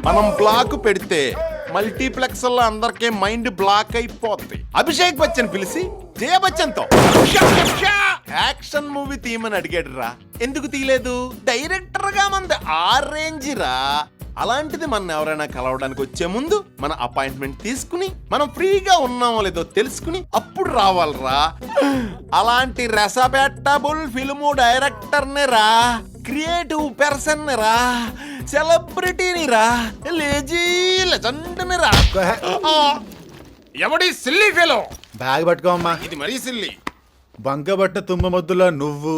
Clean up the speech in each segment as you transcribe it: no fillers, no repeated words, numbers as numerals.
మనం బ్లాక్ పెడితే మల్టీప్లెక్స్ లో అందరికీ మైండ్ బ్లాక్ అయిపోద్ది. అభిషేక్ బచ్చన్ పిలిచి జయ బచ్చన్ తో యాక్షన్ మూవీ తీయమని అడిగాడు రా. ఎందుకు తీయలేదు? డైరెక్టర్ గా మంది ఆ రేంజ్ రా. అలాంటిది మన ఎవరైనా కలవడానికి వచ్చే ముందు మన అపాయింట్మెంట్ తీసుకుని మనం ఫ్రీగా ఉన్నామో లేదో తెలుసుకుని అప్పుడు రావాలరా. అలాంటి రెసపెట్టబుల్ ఫిల్ము డైరెక్టర్ని రా, క్రియేటివ్ పర్సన్ రా, సెలబ్రిటీని రా, లేజీ లెజెండ్ని రా. ఎవడి సిల్లీ ఫెలో? బ్యాగ్ పట్టుకోమ్మా. ఇది మరీ సిల్లీ. బంకబట్ట తుమ్మ మొద్దులో నువ్వు,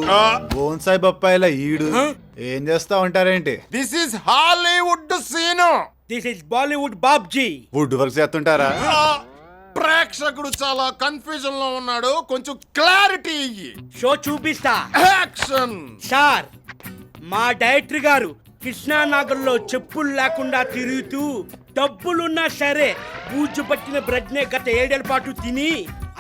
బోన్సాయి బొప్పాయిలా ఈడు ఏం చేస్తా ఉంటారేంటి? This is Hollywood scene. This is Bollywood Babji. Wood work చేస్తుంటారా? ప్రేక్షకుడు చాలా కన్ఫ్యూజన్ లో ఉన్నాడు, కొంచెం క్లారిటీ ఇయ్యి. షో చూపిస్తా. యాక్షన్. సార్, మా డైరెక్టర్ గారు కృష్ణానగర్లో చెప్పులు లేకుండా తిరుగుతూ డబ్బులున్నా సరే బూజు పట్టిన బ్రెడ్ నే గత 7 ఏళ్ల పాటు తిని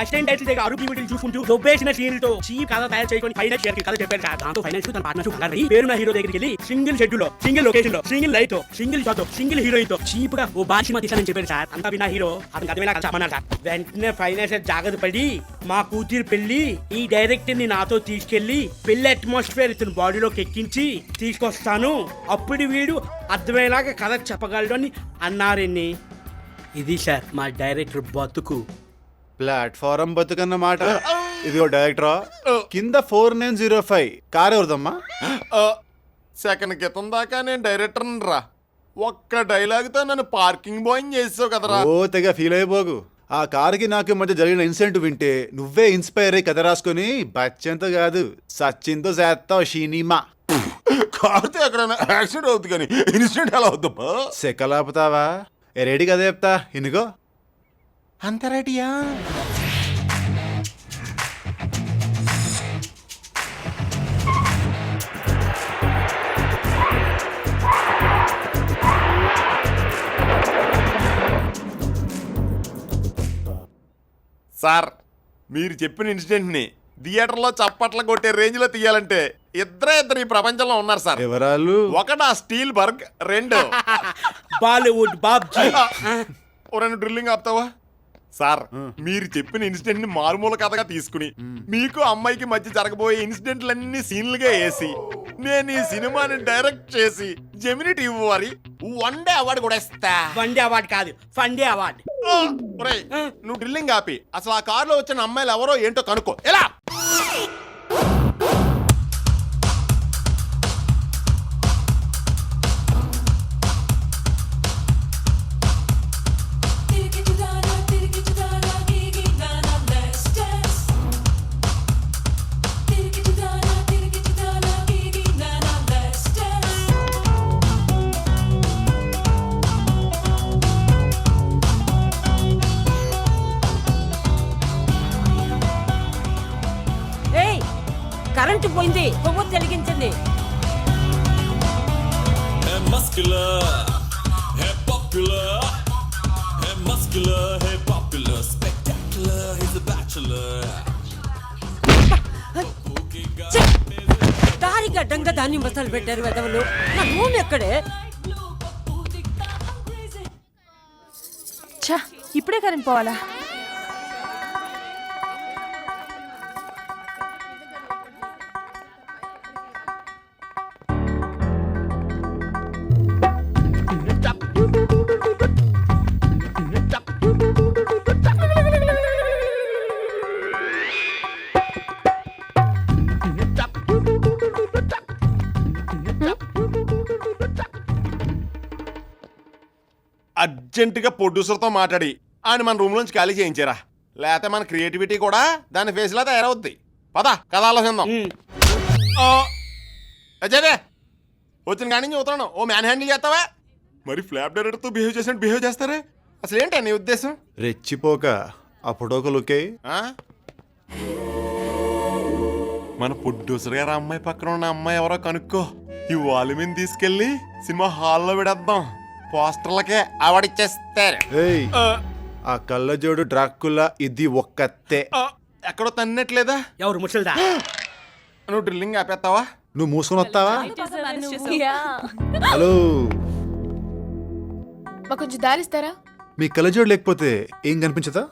అసిస్టెంట్ డైరెక్టర్ దగ్గర అరుగు వీడియోలు చూసుకుంటూ దొబ్బేసిన సీన్లతో చీప్ కథ తయారు చేసుకొని ఫైనాన్స్ షేర్ కథ చెప్పారు సార్. దాంతో ఫైనాన్స్ తన పార్ట్నర్షిప్ ఉండాలి. పేరున్న హీరో దగ్గరికి వెళ్ళి సింగిల్ షెడ్యూల్ లో, సింగిల్ లొకేషన్ లో, సింగిల్ లైట్ తో, సింగిల్ షాట్ తో, సింగిల్ హీరోయిన్ తో చీప్ గా ఓ బాషిమా తీసానని చెప్పారు సార్. అంతా విన్నా హీరో అతనికి అర్థమేలా చెప్పమన్నారు సార్. వెంటనే ఫైనాన్స్ జాగ్రత్త పడి మా కూతురు పెళ్లి ఈ డైరెక్టర్ ని నాతో తీసుకెళ్లి పెళ్లి అట్మాస్ఫియర్ ఇతని బాడీలోకి ఎక్కించి తీసుకొస్తాను, అప్పుడు వీడు అర్థమయ్యేలాగా కథ చెప్పగలడు అని అన్నారని. ఇది సార్ మా డైరెక్టర్ బతుకు. ప్లాట్ఫారం బతుకన్నమాట. ఇదిగో డైరెక్టరా, కింద 4905 కార్ ఎవరిదమ్మా? సెకండ్ క్రితం దాకా నేను డైరెక్టర్ రా. ఒక్క డైలాగ్ తో నన్ను పార్కింగ్ బాయ్ చేసావు కదరా. ఓ తెగ ఫీల్ అయిపోకు. ఆ కారుకి నాకు మధ్య జరిగిన ఇన్సిడెంట్ వింటే నువ్వే ఇన్స్పైర్ అయ్యి కథ రాసుకొని బచ్చంతో కాదు సచిన్తో చేస్తావు సినిమా. కారుతో ఎక్కడైనా యాక్సిడెంట్ అవుతుంది కానీ ఇన్సిడెంట్ ఎలా అవుతుందా? సెకలాపుతావా? రెడీ కదా చెప్తా ఇనుగో. అంత రెడీయా? సార్, మీరు చెప్పిన ఇన్సిడెంట్ ని థియేటర్ లో చప్పట్ల కొట్టే రేంజ్ లో తీయాలంటే ఇద్దరు ఈ ప్రపంచంలో ఉన్నారు సార్. ఎవరాలు? ఒకటి ఆ స్టీల్ బర్గ్, రెండు బాలీవుడ్ బాబ్జీ. ఓ రెండు డ్రిల్లింగ్ ఆపుతావా? సార్, మీరు చెప్పిన ఇన్సిడెంట్ ని మారుమూల కథగా తీసుకుని మీకు అమ్మాయికి మధ్య జరగబోయే ఇన్సిడెంట్లన్నీ సీన్లుగా వేసి నేను ఈ సినిమాని డైరెక్ట్ చేసి జెమిని టీవీ వారి 1 డే అవార్డు కూడా ఇస్తా. 1 డే అవార్డు కాదు, ఫండే అవార్డు. ఒరేయ్, నువ్వు డ్రిల్లింగ్ ఆపి అసలు ఆ కారులో వచ్చిన అమ్మాయిలు ఎవరో ఏంటో కనుక్కో. ఎలా? కరెంటు పోయింది, కొవ్వు తెలిగించండి. దారి గడ్డంగా దాన్ని మసాలు పెట్టారు వెదవలు. నా రూమ్ ఎక్కడే? ఇప్పుడే కరెంట్ పోవాలా? అర్జెంటుగా ప్రొడ్యూసర్తో మాట్లాడి ఆయన మన రూమ్ నుంచి ఖాళీ చేయించారా, లేకపోతే మన క్రియేటివిటీ కూడా దాని ఫేస్ లా తయారవుద్ది. పదా కథ ఆలోచిద్దాం. అజయదే వచ్చిన కాడి నుంచి చూస్తున్నాను, ఓ మ్యాన్ హ్యాండిల్ చేస్తావా? మరి ఫ్లాప్ డైరెక్టర్తో బిహేవ్ చేసినట్టు బిహేవ్ చేస్తారే, అసలు ఏంటి నీ ఉద్దేశం? రెచ్చిపోక అప్పుడు ఒక లుకే. మన ప్రొడ్యూసర్ గారు అమ్మాయి పక్కన ఉన్న అమ్మాయి ఎవరో కనుక్కో. ఈ వాల్ మీద తీసుకెళ్లి సినిమా హాల్లో పెడేద్దాం. పోస్టర్లకే అవార్డిచ్చేస్తారు. ఆ కళ్ళజోడు డ్రాకులా ఇది ఒక్కతే. ఎక్కడో తన్నట్లేదా? ఎవరు ముసల్దా? నువ్వు డ్రిల్లింగ్ ఆపేస్తావా? నువ్వు మూసుకొని వస్తావా? హలో, మాకు కొంచెం దారిస్తారా? మీ కళ్ళజోడు లేకపోతే ఏం కనిపించదా?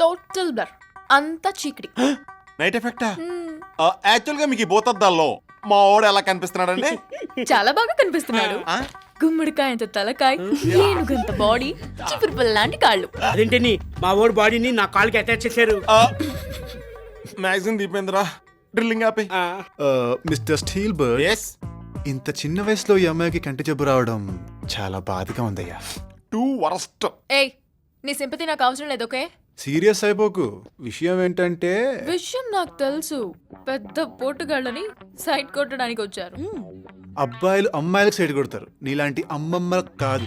టోటల్ బ్లర్, అంతా చీకటి. నైట్ ఎఫెక్టా? యాక్చువల్ గా మీకు ఈ భూతద్దాల్లో మా వాడు ఎలా కనిపిస్తున్నాడండి? చాలా బాగా కనిపిస్తున్నాడు. ఆ? గుమ్మడికాయంత తలకాయ, ఏనుగంత బాడీ, చిపురు పిల్ల లాంటి కాళ్ళు. అదేంటని మా ఓడి బాడీని నా కాళ్ళకి అటాచ్ చేశారు. మ్యాగజైన్ దీపేంద్ర డ్రిల్లింగ్ ఆపే. మిస్టర్ స్టీల్ బర్డ్, ఎస్, ఇంత చిన్న వయసులో ఈ అమ్మాయికి కంటి జబ్బు రావడం చాలా బాధగా ఉందయ్యా. Two worst. ఏయ్, నీ సింపతి నాకు అవసరం లేదు, ఓకే? సీరియస్ అయిపోకు. విషయం ఏంటంటే విషయం నాకు తెలుసు. పెద్ద పోటుగాళ్ళని సైడ్ కొట్టడానికి వచ్చారు. అబ్బాయిలు అమ్మాయిలకు సైడ్ కొడతారు, నీలాంటి అమ్మమ్మ కాదు.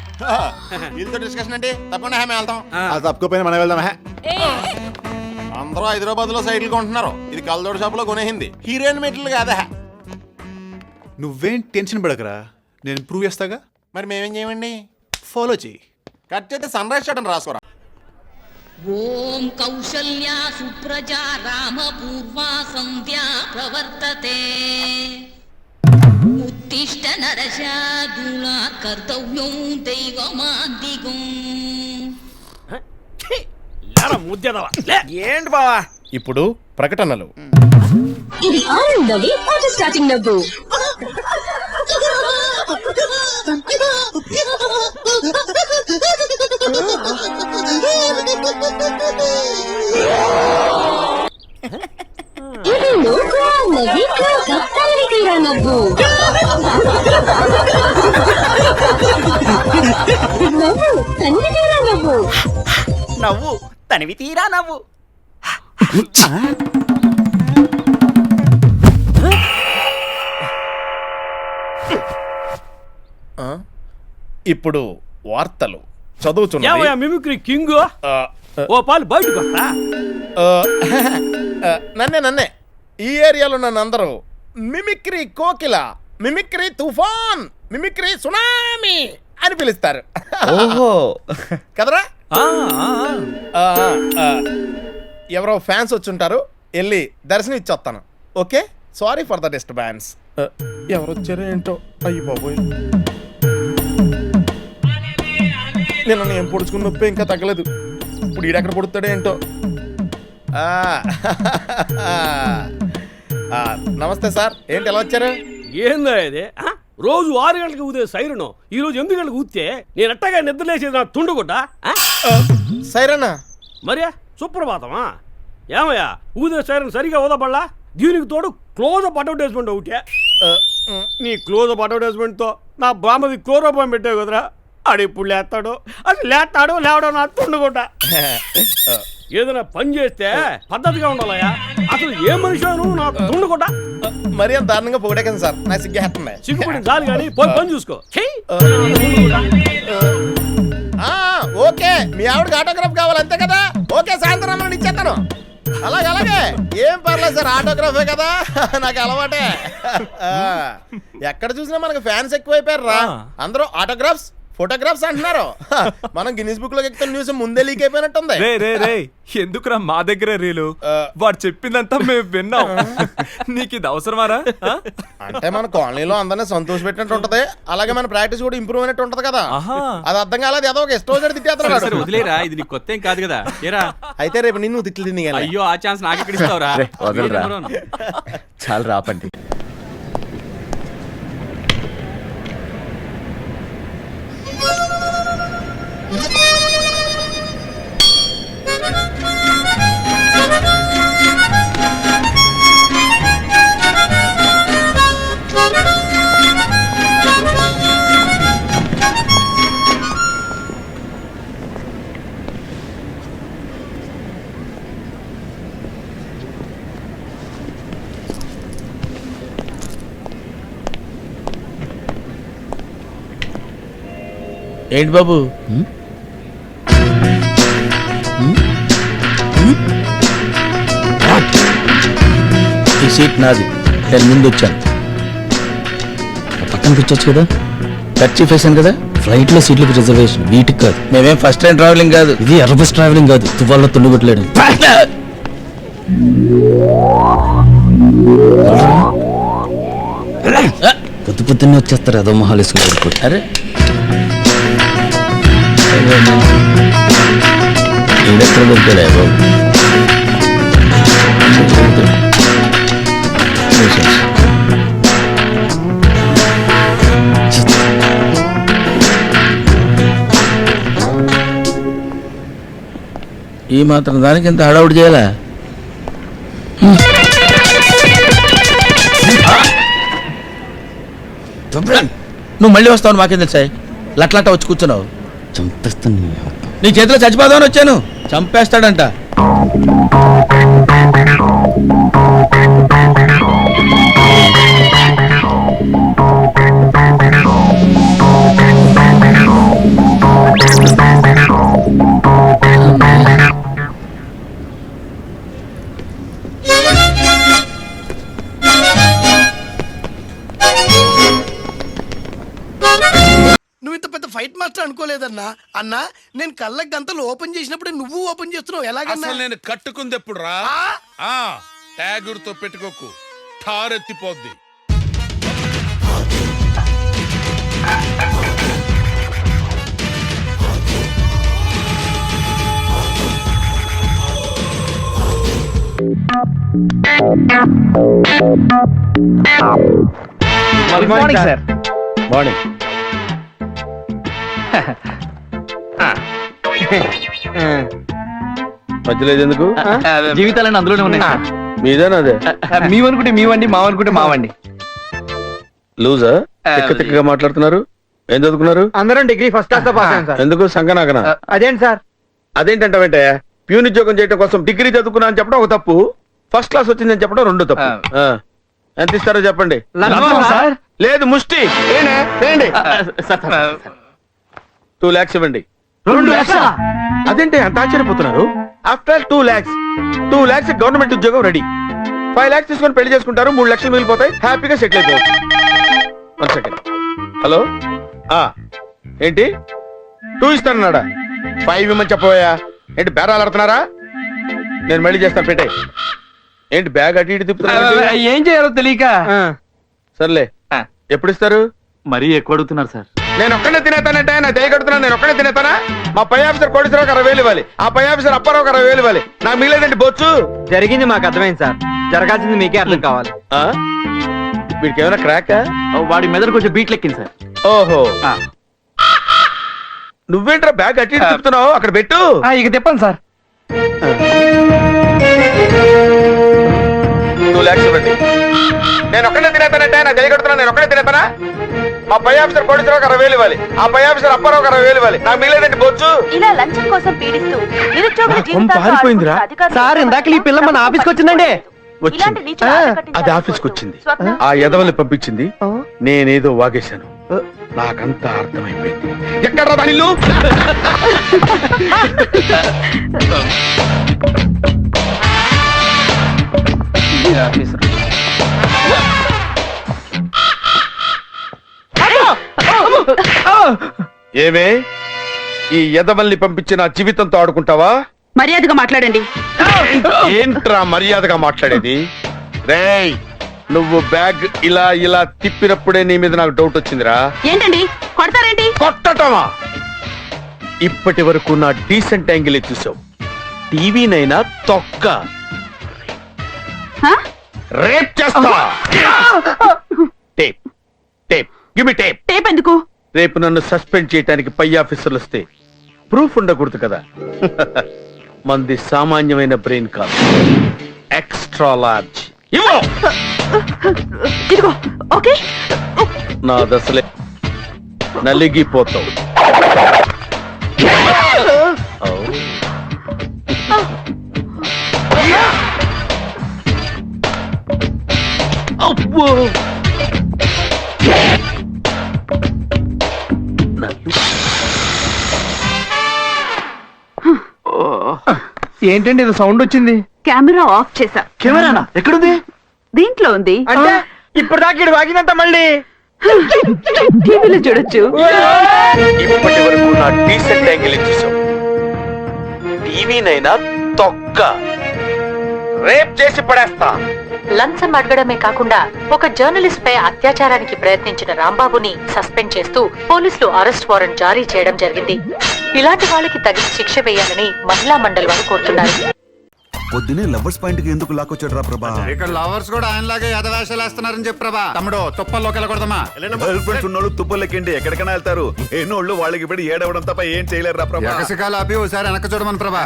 వీళ్ళతో డిస్కషన్ అంటే తప్పకుండా మేము వెళ్తాం. అది తప్పుకోపోయినా మనం వెళ్దాం. అందరూ హైదరాబాద్ లో సైడ్లు కొంటున్నారు. ఇది కల్దోడు షాప్ లో కొనేసింది. హీరోయిన్ మెట్లు కాదా? నువ్వేం టెన్షన్ పడకరా, నేను ప్రూవ్ చేస్తాగా. మరి మేమేం చేయమండి? ఫాలో చెయ్యి. కట్ చేస్తే సన్ రైజ్ షాట్ అని రాసుకోరా. ఓం కౌసల్యా సుప్రజా రామ పూర్వా సంధ్యా ప్రవర్తతే ఉత్తిష్ట నరశార్దూల కర్తవ్యం దైవమాదిగం. ఏంటి బావా ఇప్పుడు ప్రకటనలు? ఇది ఆనందవి ఆటో స్టార్టింగ్ నవ్వు. ఇది నూకు నవ్వి తల్లి తీరా నవ్వు. నవ్వు తల్లి తీరా నవ్వు. నవ్వు తనివి తీరా నవ్వు. ఇప్పుడు వార్తలు చదువుతున్నా. మిమిక్రీ కింగ్ ఓ పాలు బయటకు వస్తా. నన్నే ఈ ఏరియాలో నన్ను అందరూ మిమిక్రీ కోకిల, మిమిక్రీ తుఫాన్, మిమిక్రీ సునామీ అని పిలుస్తారు. ఓహో కదరా? ఎవరో ఫ్యాన్స్ వచ్చుంటారు, వెళ్ళి దర్శనం ఇచ్చొస్తాను. Okay, sorry for the disturbance. ఎవరు వచ్చారో ఏంటో. అయ్యి బాబోయ్, నేను ఏం పొడుచుకున్న నొప్పి ఇంకా తగ్గలేదు. ఇప్పుడు ఈడెక్కడ పొడుతాడో ఏంటో. నమస్తే సార్, ఏంటి ఎలా వచ్చారు? ఏందా ఇది? రోజు 6 గంటలకు ఊదే సైరను ఈ రోజు 8 గంటలకు ఊస్తే నేను అట్టగా నిద్రలేసేది నా తుండుగుడ్డ. సైరనా? మరే సుప్రభాతమా? ఏమయ్యా ఊదే సైరన్ సరిగా ఊదపడలా? దీనికి తోడు క్లోజప్ అడ్వర్టైజ్మెంట్ ఒకటే. నీ క్లోజప్ అడ్వర్టైజ్మెంట్తో నా బామ్మది క్లోరోపాన్ పెట్టావు కదరా. ఆడిప్పుడు లేస్తాడు, అసలు లేవడం నా తుండుగుడ్డ. ఏదైనా పని చేస్తే పద్ధతిగా ఉండాలయ్యా. అసలు ఏ మనిషి నా తుండుగుడ్డ? మరి అంత దారుణంగా పొగడేకండి సార్, నా సిగ్గేస్తుంది. సిగ్గుపడి చాలు కానీ పోయి పని చూసుకో. ఓకే, మీ ఆవిడకి ఆటోగ్రాఫ్ కావాలి అంతే కదా? ఓకే, సాయంత్రం ఇచ్చేస్తాను. అలాగే ఏం పర్లేదు సార్, ఆటోగ్రాఫే కదా, నాకు అలవాటే. ఎక్కడ చూసినా మనకు ఫ్యాన్స్ ఎక్కువైపోయారు రా. అందరూ ఆటోగ్రాఫ్స్, ఫోటోగ్రాఫ్స్ అంటున్నారు. మనం గిన్నిస్ బుక్ లో ఎక్కుతున్న న్యూస్ ముందే లీక్ అయిపోయినట్టుంది. ఎందుకురా మా దగ్గర రీలు? వాడు చెప్పిందంతా మేము విన్నాం. నీకు ఇది అవసరమారా? అంటే మన కాలనీలో అందరినీ సంతోష పెట్టినట్టు ఉంటది, అలాగే మన ప్రాక్టీస్ కూడా ఇంప్రూవ్ అయినట్టు ఉంటది కదా. అది అర్థం కాలేదు, ఏదో ఒక ఇష్టం తిట్టేస్తున్నాడు. వదిలేరా, ఇది నీకు కొత్త ఏం కాదు కదా. ఏరా అయితే రేపు నిన్ను తిట్లు తిని. అయ్యో, ఆ ఛాన్స్ నాకు ఎక్కడ ఇస్తావురా? చాలా రాపండి. ఏంటి బాబు, ఈ సీట్ నాది, నేను ముందు వచ్చాను. పక్కన కూర్చోచ్చు కదా, ఖర్చు వేసాను కదా. ఫ్లైట్ లో సీట్లకు రిజర్వేషన్, వీటికి కాదు. మేమేం ఫస్ట్ టైం ట్రావెలింగ్ కాదు, ఇది ఎర్రబస్ ట్రావెలింగ్ కాదు. తువ్వాల్లో తుండుగొట్టలేడు. పొద్దున్నే వచ్చేస్తారు అదో మొహాలు వేసుకుని. అరే ఈడెక్కడ దొరికాడే బాబు. ఈ మాత్రం దానికి ఇంత హడావుడి చేయాలా? నువ్వు మళ్ళీ వస్తావు, మాకేం తెలుసా? లట్లాట వచ్చి కూర్చున్నావు. చంపేస్తాను. నీ చేతిలో చచ్చిపోదామని వచ్చాను. చంపేస్తాడంట. నువ్వు ఇంత పెద్ద ఫైట్ మాస్టర్ అనుకోలేదన్నా. అన్నా నేను కళ్ళకి గంతలు ఓపెన్ చేసినప్పుడు నువ్వు ఓపెన్ చేస్తున్నావు ఎలాగన్నా? నేను కట్టుకుంది ఎప్పుడు రా? ట్యాగుర్తో పెట్టుకోకు, ఠారెత్తిపోద్ది. Good morning sir. మార్నింగ్. మధ్యలో ఎందుకు? జీవితాలన్నీ అందులోనే ఉన్నాయి సార్. మీదేనా అదే? మీవనుకుంటే మీవండి, మావనుకుంటే మావండి. లూజా? తిక్కగా మాట్లాడుతున్నారు. ఏం చదువుకున్నారు? అందరం డిగ్రీ ఫస్ట్ క్లాస్ తో పాస్ అయ్యాం సార్. ఎందుకు సంకనాకనా? అదేంటి సార్? అదేంటంటే ప్యూన్ ఉద్యోగం చేయడం కోసం డిగ్రీ చదువుకున్నా అని చెప్పడం ఒక తప్పు, ఫస్ట్ క్లాస్ వచ్చిందని చెప్పడం రెండో తప్పు. ఎంత ఇస్తారో చెప్పండి. లేదు ముష్టి. 2 lakhs ఇవ్వండి. 2 lakhs? అదేంటి అంత ఆశ్చర్యపోతున్నారు? After all 2 lakhs. 2 lakhs government ఉద్యోగం రెడీ. 5 lakhs తీసుకొని పెళ్లి చేసుకుంటారు, 3 లక్షలు మిగిలిపోతాయి, హ్యాపీగా సెటిల్ అయిపోవచ్చు. 1 second. హలో, ఏంటి 2 ఇస్తానన్నాడా? 5 ఇవ్వమని చెప్పబోయా? ఏంటి బేరాలు ఆడుతున్నారా? నేను మళ్ళీ చేస్తాను, పెట్టే. ఏంటి బ్యాగ్ అటు ఇటు తిప్పుతున్నా? ఏం చేయాలో తెలియక. సర్లే, ఎప్పుడు ఇస్తారు? మరీ ఎక్కువ అడుగుతున్నారు సార్. నేను ఒక్కడే తినేతానంటే నా దయ కడుతున్నాను. నేను ఒక్కడే తినేతానా? మా పై ఆఫీసర్ కోటేశ్వరరావు 60,000 ఇవ్వాలి, ఆ పై ఆఫీసర్ అప్పారావు 60,000 ఇవ్వాలి. నాకు మిగిలేదండి బొచ్చు. జరిగింది మాకు అర్థమైంది సార్, జరగాల్సింది మీకే అర్థం కావాలి. వీడికి ఏమైనా క్రాక్? వాడి మెదడు కొంచెం బీట్ లెక్కింది సార్. ఓహో, నువ్వేంట్రా బ్యాగ్ అట్టి తిప్పుతున్నావు? అక్కడ పెట్టు. ఇక తిప్పండి సార్. 2 lakhs ఇవ్వండి. నేను ఒక్కడే తినేతానంటే నా దయ కడుతున్నాను. నేను ఒక్కడే తినేతానా? మా పై ఆఫీసర్ కోటేశ్వరరావు 60,000 ఇవ్వాలి, ఆ పై ఆఫీసర్ అప్పారావు 60,000 ఇవ్వాలి. నాకు మిగిలేదండి బొచ్చు. ఇలా లంచం కోసం పీడిస్తూ నిరుద్యోగుల జీవితాలతో పారిపోయిందిరా సార్. ఇందాక ఈ పిల్ల మన ఆఫీస్కి వచ్చిందండి. వచ్చింది. అది ఆఫీస్కి వచ్చింది, ఆ ఎదవల్ని పంపించింది, నేనేదో వాగేశాను. నాకంతా అర్థమైపోయింది. ఎక్కడ రా ఇల్లు? ఏమే, ఈ ఎదవల్ని పంపించి నా జీవితంతో ఆడుకుంటావా? మర్యాదగా మాట్లాడండి. ఏంట్రా మర్యాదగా మాట్లాడేది? రేయ్, నువ్వు బ్యాగ్ ఇలా ఇలా తిప్పినప్పుడే నీ మీద నాకు డౌట్ వచ్చిందిరా. ఏంటండి కొడతారేంటి? కొట్టటమా? ఇప్పటి వరకు నా డీసెంట్ యాంగిల్ చూసావు, టీవీనైనా తొక్క రేప్ చేస్తా. Tape tape give me tape. Tape ఎందుకు? రేపు నన్ను సస్పెండ్ చేయడానికి పై ఆఫీసర్లు వస్తే ప్రూఫ్ ఉండకూడదు కదా. మంది సామాన్యమైన బ్రెయిన్ కాదు, ఎక్స్ట్రా లార్జ్. ఇదిగో ఓకే. నా దశలే నలిగిపోతావు. ఏంటండి ఇది సౌండ్ వచ్చింది? కెమెరా ఆఫ్ చేసా. కెమెరానా? ఎక్కడుంది? దీంట్లో ఉంది. అంటే ఇప్పుడు దాకా ఇటు వాగిందంట, మళ్ళీ టీవీలో చూడొచ్చు. ఇప్పటి వరకు నా డీసెంట్ యాంగిల్ చూసావు, టీవీనైనా తొక్క రేప్ చేసి పడేస్తా. లంచం అడగడమే కాకుండా ఒక జర్నలిస్ట్ పై అత్యాచారానికి ప్రయత్నించిన రాంబాబుని సస్పెండ్ చేస్తూ పోలీసులు అరెస్ట్ వారెంట్ జారీ చేయడం జరిగింది. ఇలాంటి వాళ్ళకి తగిన శిక్ష వేయాలని మహిళా మండలి వారు కోరుతున్నారు. పొద్దునే లవర్స్ పాయింట్ కి ఎందుకు లాక్కొచ్చాడు రా ప్రభా? ఇక్కడ లవర్స్ కూడా ఆయనలాగే యథవేషాలు వేస్తున్నారని చెప్పు ప్రభా. తమ్ముడు తుప్పల్లోకి వెళ్ళకూడదమ్మా. గర్ల్ ఫ్రెండ్స్ ఉన్నోళ్ళు తుప్పలెక్కండి ఎక్కడికైనా వెళ్తారు. ఎన్నోళ్ళు వాళ్ళకి ఇప్పుడు ఏడవడం తప్ప ఏం చేయలేరు రా ప్రభా. ఎకసికాలు ఆపి ఒకసారి వెనక చూడమని ప్రభా.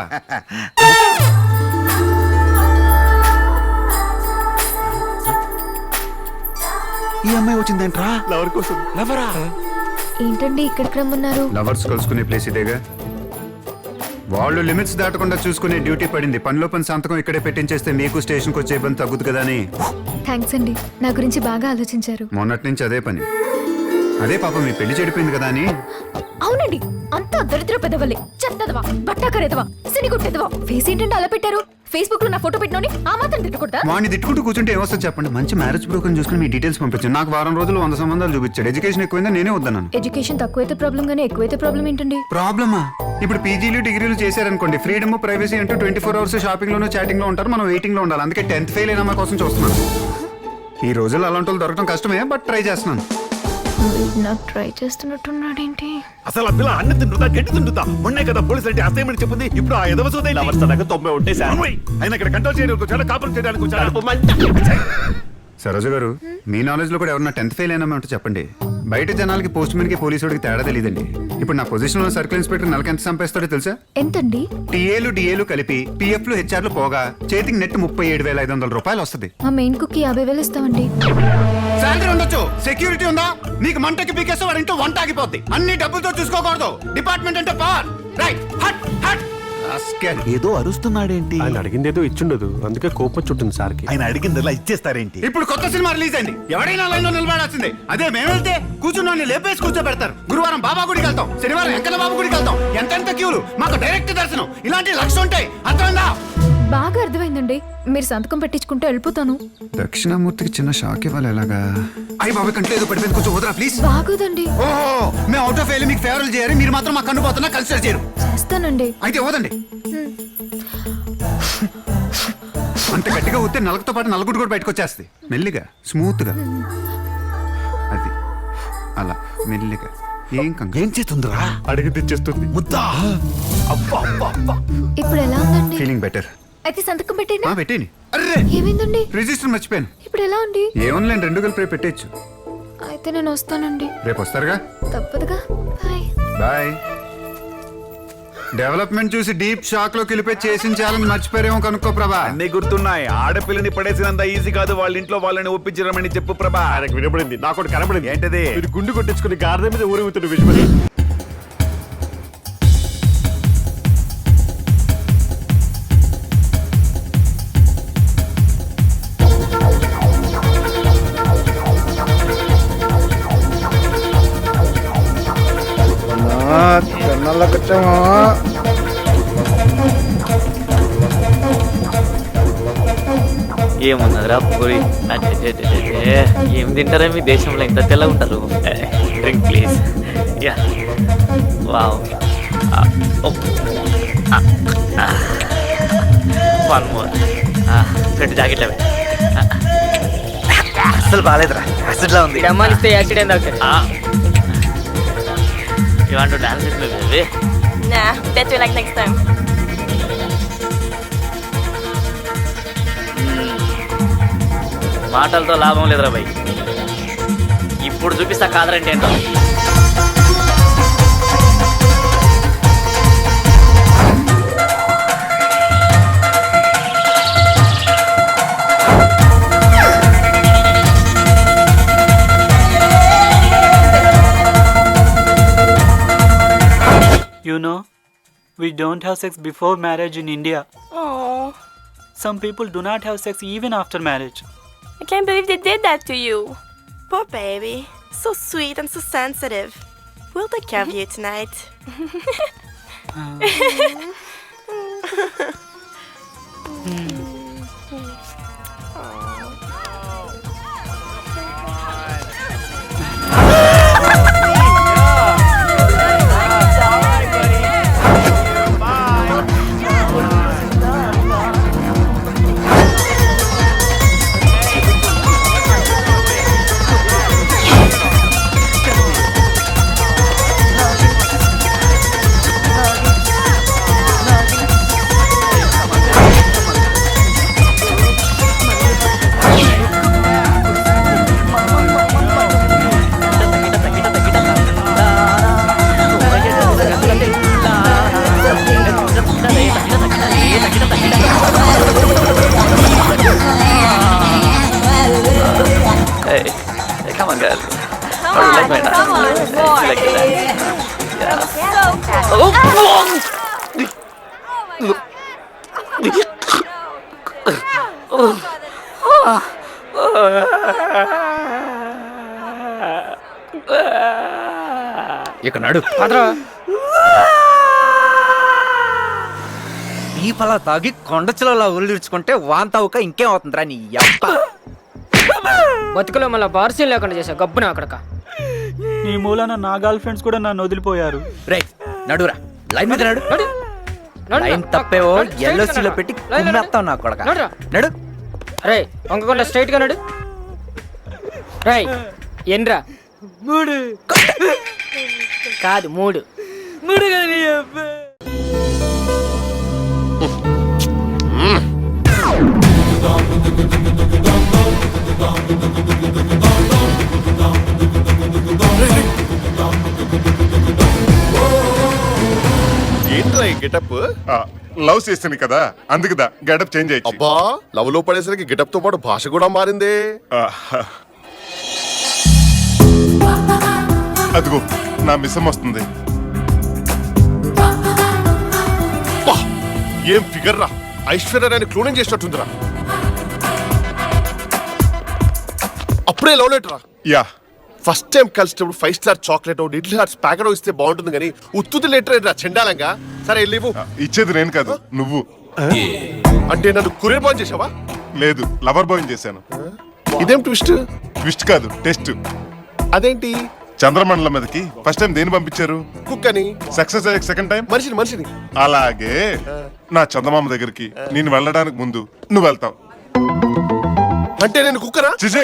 ఈ అమ్మాయి వచ్చిందేంట్రా? లవర్ కోసం. లవరా? ఏంటండి ఇక్కడికి రమ్మన్నారు? లవర్స్ కలుసుకునే ప్లేస్ ఇదేగా. వాళ్ళు లిమిట్స్ దాటకుండా చూసుకునే డ్యూటీ పడింది. పనిలో పని సంతకం ఇక్కడే పెట్టించేస్తే మీకు స్టేషన్కి వచ్చే ఇబ్బంది తగ్గుతుంది కదా అని. థ్యాంక్స్ అండి, నా గురించి బాగా ఆలోచించారు. మొన్నటి నుంచి అదే పని. అదే పాపం మీ పెళ్లి చెడిపోయింది కదా అని. అవునండి, అంతా దరిద్ర పెదవలే. చెత్తదవా, బట్టాకరేదవా, సినిగుట్టెదవా. ఫేస్ ఏంటంటే అలా పెట్టారు? ఫేస్బుక్ లో నా ఫోటో పెట్టినోని ఆ మాత్రం తిట్టకూడదా? వాడిని తిట్టుకుంటూ కూర్చుంటే ఏమొస్తుంది చెప్పండి. మంచి మ్యారేజ్ బ్రోకర్ చూసుకుని మీ డీటెయిల్స్ పంపించాను. నాకు వారం రోజులు 100 సంబంధాలు చూపించాడు. ఎడ్యుకేషన్ ఎక్కువైందా నేనే వద్దన్నాను. ఎడ్యుకేషన్ తక్కువైతే ప్రాబ్లం గానీ ఎక్కువైతే ప్రాబ్లం ఏంటండి? ప్రాబ్లమా? ఇప్పుడు పీజీలు డిగ్రీలు చేశారనుకోండి, ఫ్రీడమ్ ప్రైవసీ అంటూ 24 అవర్స్ షాపింగ్ లోనూ చాటింగ్ లో ఉంటారు. మనం వెయిటింగ్ లో ఉండాలి. అందుకే 10th ఫెయిల్ అయిన మా కోసం చూస్తున్నాను. ఈ రోజుల్లో అలాంటి వాళ్ళు దొరకడం కష్టమే, బట్ ట్రై చేస్తున్నాను. నాకు ట్రై చేస్తున్నట్టున్నాడేంటి? అసలు ఆ పిల్ల అన్న తింటుందా గట్టి తింటుందా? మొన్నే కదా పోలీస్ అంటే అసైన్మెంట్ చెప్పింది. ఇప్పుడు ఆ ఎదవ సోదై లవర్స్ దగ్గర 90 ఉంటే సార్ ఆయన ఇక్కడ కంట్రోల్ చేయడానికి వచ్చాడు, కాపురం చేయడానికి వచ్చాడు. సరోజ గారు, మీ నాలెడ్జ్ లో కూడా ఎవరన్నా 10th ఫెయిల్ అయినా ఉంటే చెప్పండి. బయట జనాలకి పోస్ట్ మ్యాన్ కి పోలీసు వాడికి తేడా తెలియదండి. ఇప్పుడు నా పొజిషన్ లో సర్కిల్ ఇన్స్పెక్టర్ నెలకి ఎంత సంపాదిస్తాడో తెలుసా? ఎంతండి? టీఏలు డిఏలు కలిపి పిఎఫ్లు హెచ్ఆర్లు పోగా చేతికి నెట్ 37,500 రూపాయలు వస్తుంది. మా మెయిన్ కుక్ 50,000 ఇస్తామండి. శాలరీ ఉండొచ్చు, సెక్యూరిటీ ఉందా? నీకు మంటకి పీకేస్తే వాడి ఇంట్లో వంట ఆగిపోద్ది. అన్ని డబ్బులతో చూసుకోకూడదు. డిపార్ట్మెంట్ అంటే పవర్. రైట్, హట్ హట్. ఏదో అరుస్తున్నాడేంటి? ఆయన అడిగిందేదో ఇచ్చుండదు, అందుకే కోపం చుట్టింది సార్కి. ఆయన అడిగిందలా ఇచ్చేస్తారేంటి? ఇప్పుడు కొత్త సినిమా రిలీజ్ అయింది. ఎవడైనా లైన్ లో నిలబడాల్సిందే. అదే మేము వెళ్తే కూర్చుని లేపేసి కూర్చోబెడతారు. గురువారం బాబా గుడికి వెళ్తాం, శనివారం వెంకన్న బాబు గుడికి వెళ్తాం. ఎంతెంత క్యూలు, మాకు డైరెక్ట్ దర్శనం. ఇలాంటి లక్షలు ఉంటాయి. అర్థమైందా? బాగా అర్థమైందండి. మీరు సంతకం పెట్టించుకుంటే వెళ్ళిపోతాను. దక్షిణామూర్తికి చిన్న షాక్ ఇవ్వాలి. ఎలాగా? అయ్యి బాబు కంట్లో ఏదో పడిపోయింది, కొంచెం వదరా ప్లీజ్. బాగోదండి. ఓహో, మేము అవుట్ ఆఫ్ వెళ్ళి మీకు ఫేవరల్ చేయరు, మీరు మాత్రం మా కన్ను పోతున్నా కన్సిడర్ చేయరు. చేస్తానండి. అయితే ఓదండి. అంత గట్టిగా ఊతే నలకతో పాటు నలుగుడు కూడా బయటకు వచ్చేస్తుంది. మెల్లిగా, స్మూత్ గా. అది అలా మెల్లిగా. ఏం చేస్తుందిరా? అడిగి తెచ్చేస్తుంది. ముద్దా. అబ్బా అబ్బా అబ్బా. ఇప్పుడు ఎలా ఉందండి? Feeling better. అయితే సంతకం పెట్టేనా? పెట్టేని. అర్రే, ఏమైందండి? రిజిస్టర్ మర్చిపోయాను. ఇప్పుడు ఎలా ఉంది? ఏమన్నా 2 కలిపి రేపు పెట్టేయచ్చు. అయితే నేను వస్తానండి. రేపు వస్తారుగా? తప్పదుగా. Bye bye. డెవలప్మెంట్ చూసి డీప్ షాక్ లోకి వెళ్ళిపోయి చేసిన ఛాలెంజ్ మర్చిపోయారేమో కనుక్కో ప్రభా. అన్నీ గుర్తున్నాయి. ఆడపిల్లని పడేసినంత ఈజీ కాదు. వాళ్ళ ఇంట్లో వాళ్ళని ఒప్పించరమని చెప్పు ప్రభా. ఆయనకు వినపడింది, నాకు ఒకటి కనపడింది. ఏంటది? మీరు గుండు కొట్టించుకుని గార్డెన్ మీద ఊరుగుతున్న విజువల్. ఏమున్నదిరా పూరి? ఏం తింటారా మీ దేశంలో? ఇంత తెల్లగా ఉంటారు. Drink please. Yeah, wow. One more. రెండు జాకెట్లు అవి అసలు బాగాలేదురా. యాసిడ్లా ఉంది. అమ్మానిస్తే యాక్సిడెంట్ అవుతుంది. ఇవాంటి dance ఇట్లేదు. Nah, better like next time. మాటలతో లాభం లేదురా భయ్. ఇప్పుడు చూపిస్తా కాదరంటే ఏంటో. You know, we don't have sex before marriage in India. Oh, Some people do not have sex even after marriage. I can't believe they did that to you. Poor baby. So sweet and so sensitive. We'll take care of you tonight. ఇక నడు ఈ పలా తాగి కొండచిలలో ఉరిడ్చుకుంటే వాంతావుక ఇంకేం అవుతుందిరా నీ అబ్బ. బతుకులో మళ్ళీ బార్సీలు లేకుండా చేసా గబ్బున అక్కడక. నీ మూలన నా గర్ల్ ఫ్రెండ్స్ కూడా నన్ను వదిలిపోయారు. రే నడురా, లైన్ మీద నడు. లైన్ తప్పేవో ఎల్ఓసీలో పెట్టి కుమ్మేస్తావు నా కొడక. నడు. రే వంగకుండా స్ట్రైట్ గా నడు. రై ఎన్రా 3 కాదు 3 ఏంట్రా ఈ గెటప్? లవ్ చేస్తాను కదా అందుకుదా గెటప్ చేంజ్ అయ్యి. అబ్బా, లవ్ లో పడేసరికి గెటప్ తో పాటు భాష కూడా మారిందే. అదిగో నా మిస్సం వస్తుంది. ఏం ఫిగర్ రా, ఐశ్వర్యరాని క్లోనింగ్ చేసినట్టుందిరా. అప్పుడే లవ్ లెటర్ రా. యా, ఫస్ట్ టైం కలిసినప్పుడు 5 star chocolate little hearts packet ఇస్తే బాగుంటుంది కానీ ఉత్తుది లెటర్ రా చెండాలంగా. సరే లేవు. ఇచ్చేది నేను కాదు నువ్వు. అంటే నన్ను కొరియర్ బాయ్ చేసావా? లేదు, లవర్ బాయ్ చేశాను. ఇదేం ట్విస్ట్? ట్విస్ట్ కాదు, టెస్ట్. అదేంటి? చంద్రమండలం మీదకి ఫస్ట్ టైం దేని పంపించారు? కుక్కని. సక్సెస్ అయ్యే సెకండ్ టైం మనిషిని. అలాగే నా చందమామ దగ్గరికి నేను వెళ్ళడానికి ముందు నువ్వు వెళ్తావు. అంటే నేను కుక్కరా? చిచే,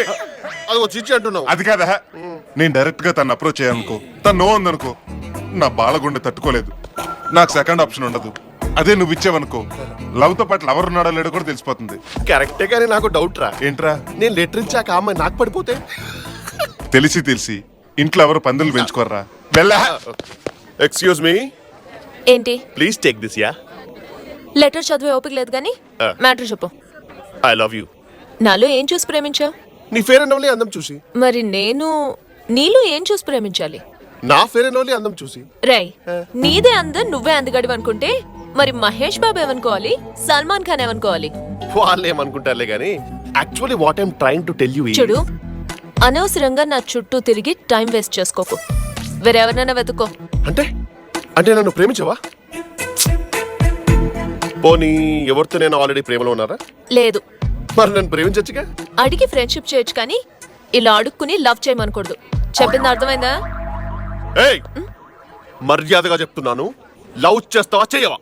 అది చిచ్చి అంటున్నావు. అది కాదా, నేను డైరెక్ట్ గా తను అప్రోచ్ అయ్యానుకో, తను నో ఉందనుకో, నా బాలగుండె తట్టుకోలేదు. నాకు సెకండ్ ఆప్షన్ ఉండదు. అదే నువ్వు ఇచ్చావనుకో, లవ్ తో పాటు లవర్ ఉన్నాడో లేడో కూడా తెలిసిపోతుంది. కరెక్టే కానీ నాకు డౌట్ రా. ఏంట్రా? నేను లెటర్ ఇచ్చాక ఆ అమ్మాయి నాకు పడిపోతే? తెలిసి ఇంట్లో ఎవరు పందులు పెంచుకోర్రా. వెళ్ళా. ఎక్స్క్యూజ్ మీ, ఏంటి? Please take this. Yeah, letter చదివే ఓపిక లేదు కానీ మ్యాటర్ చెప్పు. I love you. నాలో ఏం చూసి ప్రేమించావు? నీ ఫేర్ అండ్ లవ్లీ అందం చూసి. మరి నేను నీలో ఏం చూసి ప్రేమించాలి? నా ఫేర్ అండ్ లవ్లీ అందం చూసి. రై, నీదే అందం నువ్వే అందగడివి అనుకుంటే మరి మహేష్ బాబు ఏమనుకోవాలి, సల్మాన్ ఖాన్ ఏమనుకోవాలి? వాళ్ళు ఏమనుకుంటారులే కానీ actually what I'm trying to tell you. చూడు, అనవసరంగా నా చుట్టూ తిరిగి టైం వేస్ట్ చేసుకోకు. వేరెవరినైనా వెతుక్కో. అంటే నన్ను ప్రేమించవా? పోనీ ఎవరితో నేను ఆల్రెడీ ప్రేమలో ఉన్నారా? లేదు. మరి నన్ను ప్రేమించచ్చుగా. అడిగి ఫ్రెండ్షిప్ చేయొచ్చు కానీ ఇలా అడుక్కుని లవ్ చేయమనకూడదు. చెప్పింది అర్థమైందా? ఏయ్, మర్యాదగా చెప్తున్నాను, లవ్ చేస్తావా చేయవా?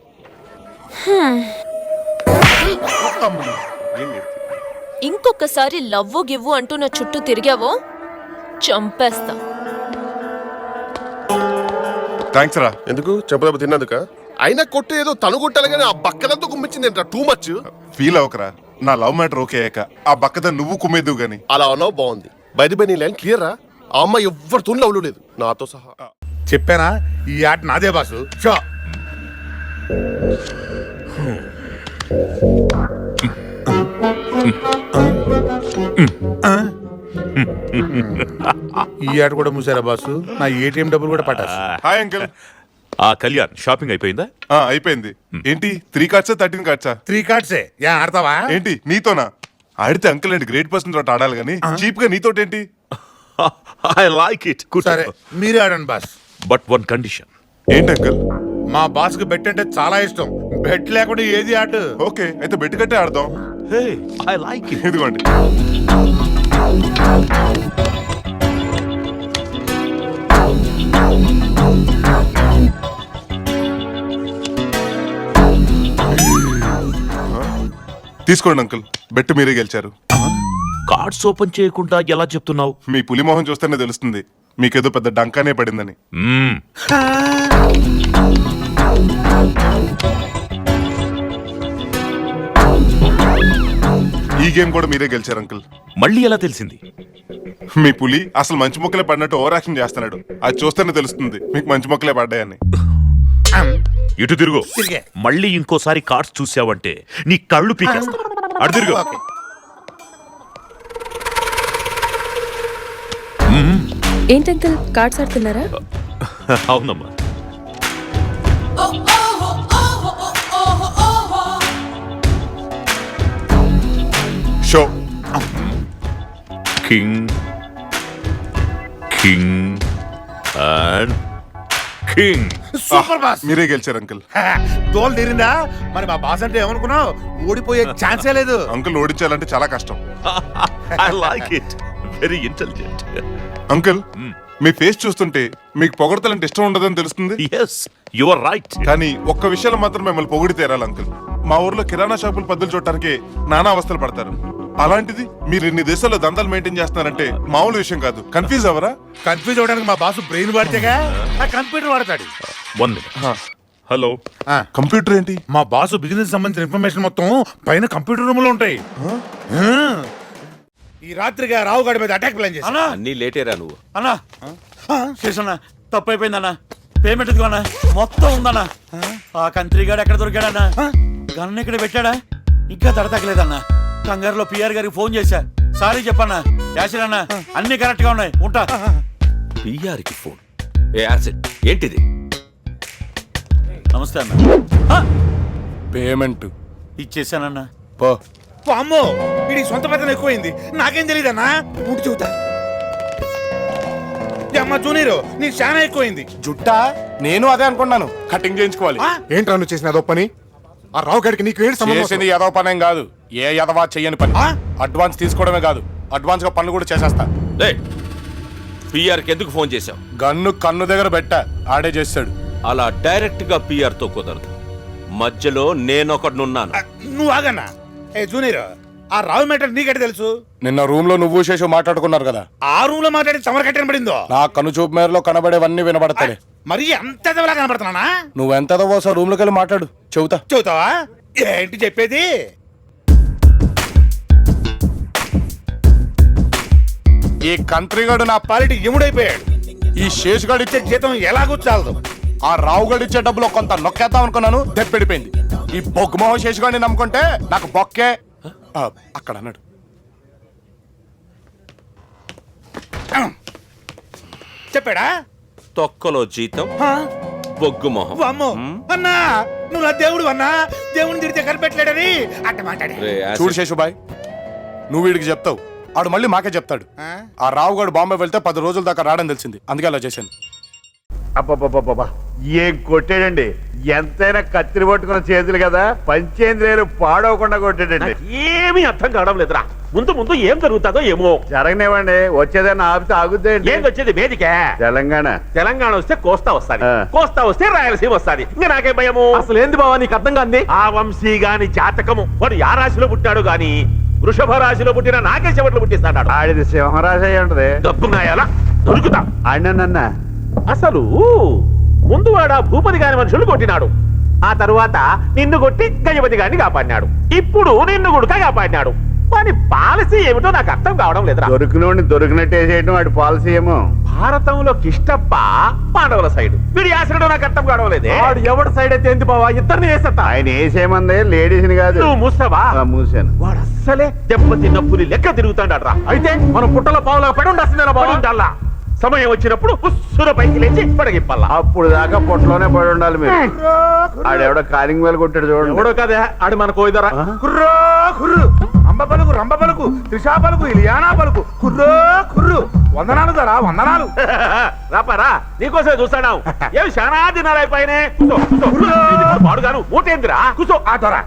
ఇంకొకసారి లవ్వు గివ్వు అంటూ నా చుట్టూ తిరిగావో చంపేస్తా. థ్యాంక్స్ రా. ఎందుకు? చెప్పదెబ్బ తిన్నందుక? అయినా కొట్టు ఏదో తను కొట్టాలి కానీ ఆ బక్కదంతా కుమ్మించింది ఏంట్రా? Too much. ఫీల్ అవకరా, నా లవ్ మ్యాటర్ ఓకే అయ్యాక ఆ బక్కద నువ్వు కుమ్మేద్దు గాని. అలా అన్నావు, బాగుంది. బై నీ లైన్ క్లియర్ రా. ఆ అమ్మాయి ఎవ్వరితో లవ్లు లేదు, నాతో సహా. చెప్పానా ఈ ఆట నాదే బాసు. షో ఈ ఆట కూడా మూసారా బాసు? నా ఏటీఎం డబ్బులు కూడా పట్టారు. Hi uncle. కళ్యాణ్, షాపింగ్ అయిపోయిందా? అయిపోయింది. ఏంటి 3 కార్డ్సా 13 కార్డ్సా? 3 కార్డ్సే. యా, ఆడతావా? ఏంటి నీతోనా? ఆడితే అంకుల్ ఏంటి గ్రేట్ పర్సన్ తోటి ఆడాలి కానీ చీప్ గా నీతోటేంటి? I like it. సరే, మీరే ఆడండి బాస్. But one condition. ఏంటి అంకుల్? మా బాస్ కి బెట్ అంటే చాలా ఇష్టం. బెట్ లేకుండా ఏది ఆట? ఓకే, అయితే బెట్ కట్టే ఆడదాం. హే, ఐ లైక్ ఇట్. ఇదిగోండి. తీసుకోండి అంకుల్, బెట్ మీరే గెలిచారు. కార్డ్స్ ఓపెన్ చేయకుండా ఎలా చెప్తున్నావు? మీ పులి మొహం చూస్తేనే తెలుస్తుంది మీకేదో పెద్ద డంకానే పడిందని. ఈ గేమ్ కూడా మీరే గెలిచారు అంకుల్. మళ్ళీ ఎలా తెలిసింది? మీ పులి అసలు మంచి మొక్కలే పడినట్టు ఓవర్ యాక్షన్ చేస్తున్నాడు. అది చూస్తేనే తెలుస్తుంది మీకు మంచి మొక్కలే పడ్డాయని. ఇటు తిరుగు. మళ్ళీ ఇంకోసారి కార్డ్స్ చూసావంటే నీ కళ్ళు పీకేస్తా. అటు తిరుగు. ఏంటి అంకుల్ కార్డ్స్ ఆడుతున్నారా? అవునమ్మా. Show king king and king. Super boss. మీరే గెలిచారు అంకుల్. తోలు తీరిందా? మరి మా బాస్ అంటే ఏమనుకున్నావు? ఓడిపోయే ఛాన్సే లేదు. అంకుల్ ఓడించాలంటే చాలా కష్టం. I like it. Very intelligent. Uncle me face చూస్తుంటే మీకు పొగడతలంటే ఇష్టం ఉండదని తెలుస్తుంది. yes you are right. కానీ ఒక్క విషయంలో మాత్రం మిమ్మల్ని పొగిడి తీరాలి అంకుల్. మా ఊర్లో కిరాణా షాపులు పద్ధతులు చూడటానికి నానా అవస్థలు పడతారు. అలాంటిది మీరు ఇన్ని దేశాల్లో దందాలు మెయింటైన్ చేస్తున్నారంటే మామూలు విషయం కాదు. కన్ఫ్యూజ్ అవరా? కన్ఫ్యూజ్ అవడానికి మా బాసు బ్రెయిన్ వాడితేగా కంప్యూటర్ వాడతాడు. 1 minute. హలో. కంప్యూటర్ ఏంటి? మా బాసు బిజినెస్ సంబంధించిన ఇన్ఫర్మేషన్ మొత్తం పైన కంప్యూటర్ రూమ్ లో ఉంటాయి. ఈ రాత్రిగా రావుగాడి మీద అటాక్ ప్లాన్ చేసి అన్నీ లేటేరా నువ్వు. అన్నా శేషన్న తప్పు అయిపోయిందన్నా. పేమెంట్ ఎదుగున్నా మొత్తం ఉందన్నా. ఆ కంట్రీ గాడు ఎక్కడ దొరికాడన్నా? గన్ ఇక్కడ పెట్టాడా? ఇంకా తడతగలేదన్నా. కంగారులో పిఆర్ గారికి ఫోన్ చేశా. సారీ చెప్పన్నా. యాసిడ్ అన్నా అన్ని కరెక్ట్ గా ఉన్నాయి. ఉంటా. పిఆర్ కి ఫోన్. ఏ యాసిడ్ ఏంటిది? నమస్తే అన్న. పేమెంట్ ఇచ్చేసానన్నా. పో. అమ్మో ఇది సొంత పెద్దలు ఎక్కువైంది. నాకేం తెలియదన్నా. ముట్టి చూతా అమ్మ జూనియర్ నీ చాలా ఎక్కువైంది. జుట్టా? నేను అదే అనుకున్నాను. కటింగ్ చేయించుకోవాలి. ఏంట్రా నువ్వు చేసిన అదో పని? ఆ రావు గడికి నీకు ఏంటి సంబంధం? చేసింది ఎదవ పనేం కాదు. ఏ ఎదవా చెయ్యని పని. అడ్వాన్స్ తీసుకోవడమే కాదు, అడ్వాన్స్ గా పనులు కూడా చేసేస్తా. పిఆర్ కి ఎందుకు ఫోన్ చేశావు? గన్ను కన్ను దగ్గర పెట్టా, ఆడే చేస్తాడు. అలా డైరెక్ట్ గా పిఆర్ తో కుదరదు. మధ్యలో నేనొకడున్నాను. నువ్వు ఆగన్నా. ఏ జూనియర్ ఆ రావు మ్యాటర్ నీకెట తెలుసు? నిన్న రూమ్ లో నువ్వు శేషు మాట్లాడుకున్నారు కదా. ఆ రూమ్ లో మాట్లాడి చమర కట్టిన పడిందో. నా కను చూపు మేరలో కనబడేవన్నీ వినబడతాయి. మరి ఎంత ఎదవలా కనబడుతున్నానా? నువ్వు ఎంత ఎదవో రూమ్ లోకి వెళ్ళి మాట్లాడు. చెబుతావా? ఏంటి చెప్పేది? ఈ కంట్రీ గాడు నా పాలిటి ఎముడైపోయాడు. ఈ శేషుగాడు ఇచ్చే జీతం ఎలాగూ చాలదు. ఆ రావుగాడు ఇచ్చే డబ్బులో కొంత నొక్కేద్దాం అనుకున్నాను, దెప్పెడిపోయింది. ఈ బొగ్గుమోహన్ శేషుగాడిని నమ్ముకుంటే నాకు బొక్కే. అక్కడ అన్నాడు. చెప్పాడా? తొక్కలో జీతం, బొగ్గు మొహం. అమ్మో అన్నా, నువ్వు నా దేవుడు అన్నా. దేవుడిని తిడితే కనిపెట్టలేడని అట్ట మాట్లాడే. చూడు శేషుబాయ్, నువ్వు వీడికి చెప్తావు, ఆడు మళ్ళీ మాకే చెప్తాడు. ఆ రావుగాడు బాంబే వెళ్తే 10 రోజుల దాకా రావడం తెలిసింది, అందుకే అలా చేశాను. అబ్బబ్బబ్బబ్బా ఏం కొట్టాడండి! ఎంతైనా కత్తిరి పట్టుకున్న చేతులు కదా, పంచేంద్రియాలు పాడవకుండా కొట్టాడండి. ఏమీ అర్థం కావడం లేదురా. ముందు ముందు ఏం జరుగుతుందో ఏమో. జరగనివ్వండి, వచ్చేదన్నా ఆపితే ఆగుద్దేంటి? ఏం వచ్చేది వేదిక? తెలంగాణ. తెలంగాణ వస్తే కోస్తా వస్తాది, కోస్తా వస్తే రాయలసీమ వస్తాది. ఇంకా నాకే భయము. అసలు ఏంది బావా నీకు అర్థం కాంది? ఆ వంశీ గాని జాతకము. వాడు ఆ రాశిలో పుట్టాడు గాని వృషభ రాశిలో పుట్టిన నాకే చెవట్లు పుట్టిస్తాడు. ఆడిది సింహరాశి అయి ఉంటది. డబ్బున్నాయాలా దొరుకుతా. ఆడినన్న అసలు ముందు వాడు ఆ భూపతి గారి మనుషులు కొట్టినాడు. ఆ తరువాత నిన్ను కొట్టి గజపతి గారిని కాపాడినాడు. ఇప్పుడు నిన్ను గుడుక కాపాడినాడు. వాని పాలసీ ఏమిటో నాకు అర్థం కావడం లేదురా. దొరికినోడిని దొరికినట్టే చేయడం వాడి పాలసీ ఏమో. భారతంలో కిష్టప్ప పాండవుల సైడ్, వీడి యాసడం నాకు అర్థం కావడం లేదే. వాడు ఎవరి సైడ్ అయితే ఏంది బావా? ఇద్దరిని వేసేస్తా. ఆయన వేసేమంది లేడీస్ ని కాదు. నువ్వు మూసావా? మూసాను. వాడు అస్సలే దెబ్బ తిన్న పులి లెక్క తిరుగుతాడరా. అయితే మనం పుట్టలో పావులా పడి ఉండాల్సిందేనా? సమయం వచ్చినప్పుడు ఉస్సుర పైకి లేచి పడగిప్పల్లా. అప్పుడు దాకా పొట్టలోనే పడి ఉండాలి మీరు. ఆడెవడో కాలింగ్ వేలు కొట్టాడు చూడండి. ఎవడో కదా ఆడు మన కోయిదరా. కుర్రో కుర్రు, అంబ పలుకు, రంబ పలుకు, త్రిషా పలుకు, ఇలియానా పలుకు, కుర్రో కుర్రు. వందనాలు దరా, వందనాలు. రాపారా, నీకోసమే చూస్తాడా. ఏమి శానా దినాలు అయిపోయినే. పాడుగాను మూటేందిరా. కూసో. ఆ దొరా,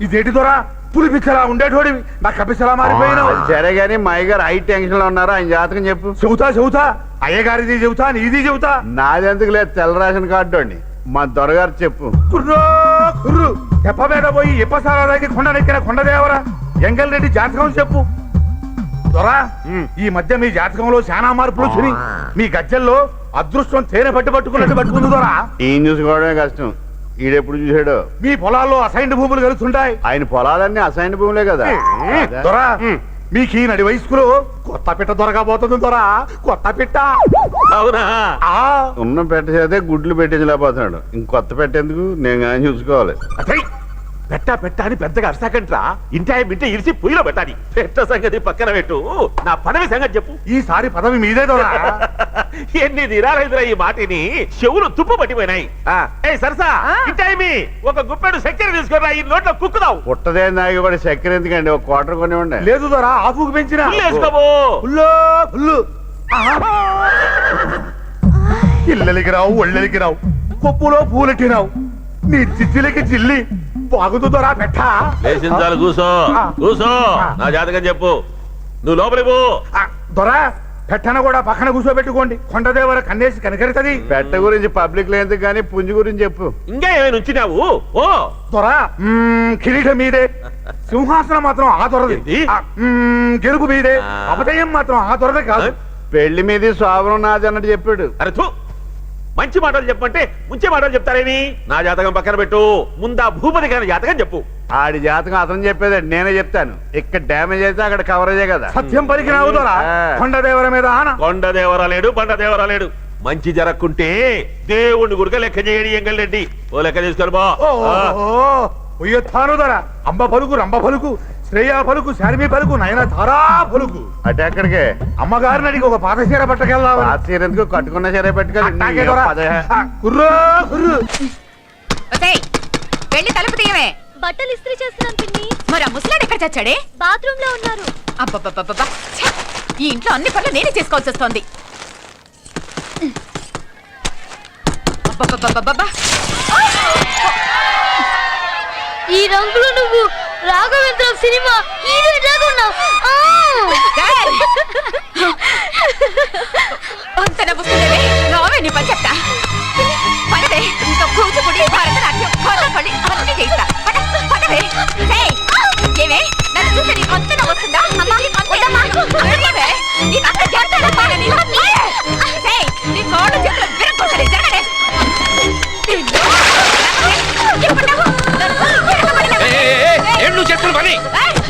ఇదేంటి దొరా? పులి పిచ్చలా ఉండేటోడివి నా కపిసలా మారిపోయినావు. సరే గానీ మా అయ్యగారు హై టెన్షన్ లో ఉన్నారు, ఆయన జాతకం చెప్పు. చెబుతా అయ్యగారిది చెబుతా, నీది చెబుతా. నాది ఎందుకు లేదు, తెల్ల రేషన్ కార్డు అండి. మా దొరగారు చెప్పు. కుర్రో కుర్రు, ఎప్పబేడ పోయి ఎప్పసారాకి కొండనెక్కిన కొండదేవరా ఎంగల్ రెడ్డి జాతకం చెప్పు. దొరా, ఈ మధ్య మీ జాతకంలో చాలా మార్పులు వచ్చినాయి. మీ గజ్జల్లో అదృష్టం తేనె పట్టుకున్నట్టు పట్టుకుంది దొరా. ఈయన చూసుకోవడమే కష్టం, ఈడెప్పుడు చూసాడు. మీ పొలాల్లో అసైన్డ్ భూములు కలుస్తుంటాయి. ఆయన పొలాలన్నీ అసైన్డ్ భూములే కదా దొరా. మీకు ఈ నడి వయసులో కొత్త పిట్ట దొరకబోతుంది దొరా, కొత్త పిట్ట. అవునా? ఉన్న పెట్ట చేతే గుడ్లు పెట్టించలేకపోతున్నాడు. ఇంకొత్త పెట్టేందుకు నేను కానీ చూసుకోవాలి. పెట్ట అని పెద్దగా అర్సాకంట్రా ఇంటే ఇరిసి పొయ్యిలో పెట్టాలి. పెట్ట సంగతి పక్కన పెట్టు, నా పదవి సంగతి చెప్పు. ఈసారి పదవి మీదే దొరా. ఎన్ని దినాలైందిరా ఈ మాటిని, చెవులు తుప్పు పట్టిపోయినాయి. ఏ సరసా ఇంటైమి ఒక గుప్పెడు చక్కెర తీసుకురా, ఈ నోట్లో కుక్కుదావు. పుట్టదే నాగి కూడా చక్కెర ఎందుకండి, ఒక క్వార్టర్ కొని ఉండే. లేదు దొరా, ఆపుకు పెంచిన వేసుకోబో. ఫుల్లు ఇళ్ళకి రావు, ఒళ్ళకి రావు, కొప్పులో పూలెట్టినావు, నీ చిచ్చిలకి చిల్లి బాగుంది దొరా. పెట్ట లేచించాలి, కూసో కూసో. నా జాతకం చెప్పు, నువ్వు లోపలికి పో. దొరా పెట్టన కూడా పక్కన కూర్చోబెట్టుకోండి, కొండదేవర కన్నేసి కనకరుతుంది. పెట్ట గురించి పబ్లిక్ లేదు కానీ పుంజు గురించి చెప్పు. ఇంకా ఏమైనా ఉంచినావు? ఓ దొరా కిరీటం మీదే, సింహాసనం మాత్రం ఆ దొరది. గెలుపు మీదే, అపజయం మాత్రం ఆ దొరదే కాదు. పెళ్లి మీద శోభనం నాది అన్నట్టు చెప్పాడు. అరే తూ, మంచి మాటలు చెప్పంటే ముంచే మాటలు చెప్తారేమి? నా జాతకం పక్కన పెట్టు, ముందా భూపతి గారి జాతకం చెప్పు. ఆడి జాతకం అతను చెప్పేది నేనే చెప్తాను. ఇక్కడ డ్యామేజ్ అయితే అక్కడ కవరేజే కదా. సత్యం పలికి రావుదోరా, కొండదేవర మీద ఆన. కొండదేవర లేడు, బండదేవర లేడు. మంచి జరక్కుంటే దేవుణ్ణి గురిక లెక్క చేయడి ఎంగల్రెడ్డి. ఓ లెక్క తీసుకొని బా. ఉయ్యొత్తాను దొర, అంబ పలుకు రంబ పలుకు, శ్రేయ పలుకు, శారమి పలుకు, నయన తారా పలుకు. అంటే ఎక్కడికే? అమ్మగారిని అడిగి ఒక పాత చీర పట్టకెళ్దాం. ఆ చీర ఎందుకు, కట్టుకున్న చీర పెట్టుకెళ్ళి. కుర్రో కుర్రు. వెళ్ళి తలుపు తీయవే. బట్టలు ఇస్త్రీ చేస్తున్నాను పిన్ని. మరి ఆ ముసలాడు ఎక్కడ చచ్చాడే? బాత్రూమ్ లో ఉన్నారు. అబ్బబ్బబ్బబ్బా, ఈ ఇంట్లో అన్ని పనులు నేనే చేసుకోవాల్సి వస్తోంది. అబ్బబ్బబ్బబ్బా, ఈ రంగులో నువ్వు రాఘవేంద్ర సినిమా హీరోయిన్ లాగా ఉన్నావు. అంత నవ్వుతుందేవే, నావే నీ పని చెప్తా. పదవే, ఇంకా కూచిపూడి, భరతనాట్యం, కథకళి అన్నీ చేస్తా. పదవే. ఏవే, నన్ను చూస్తే నీకు అంత నవ్వుతుందా? నీకంత చేస్తాడా పాడని? నీ కోళ్ళు చేతులు విరగొట్టలే, జరగలే.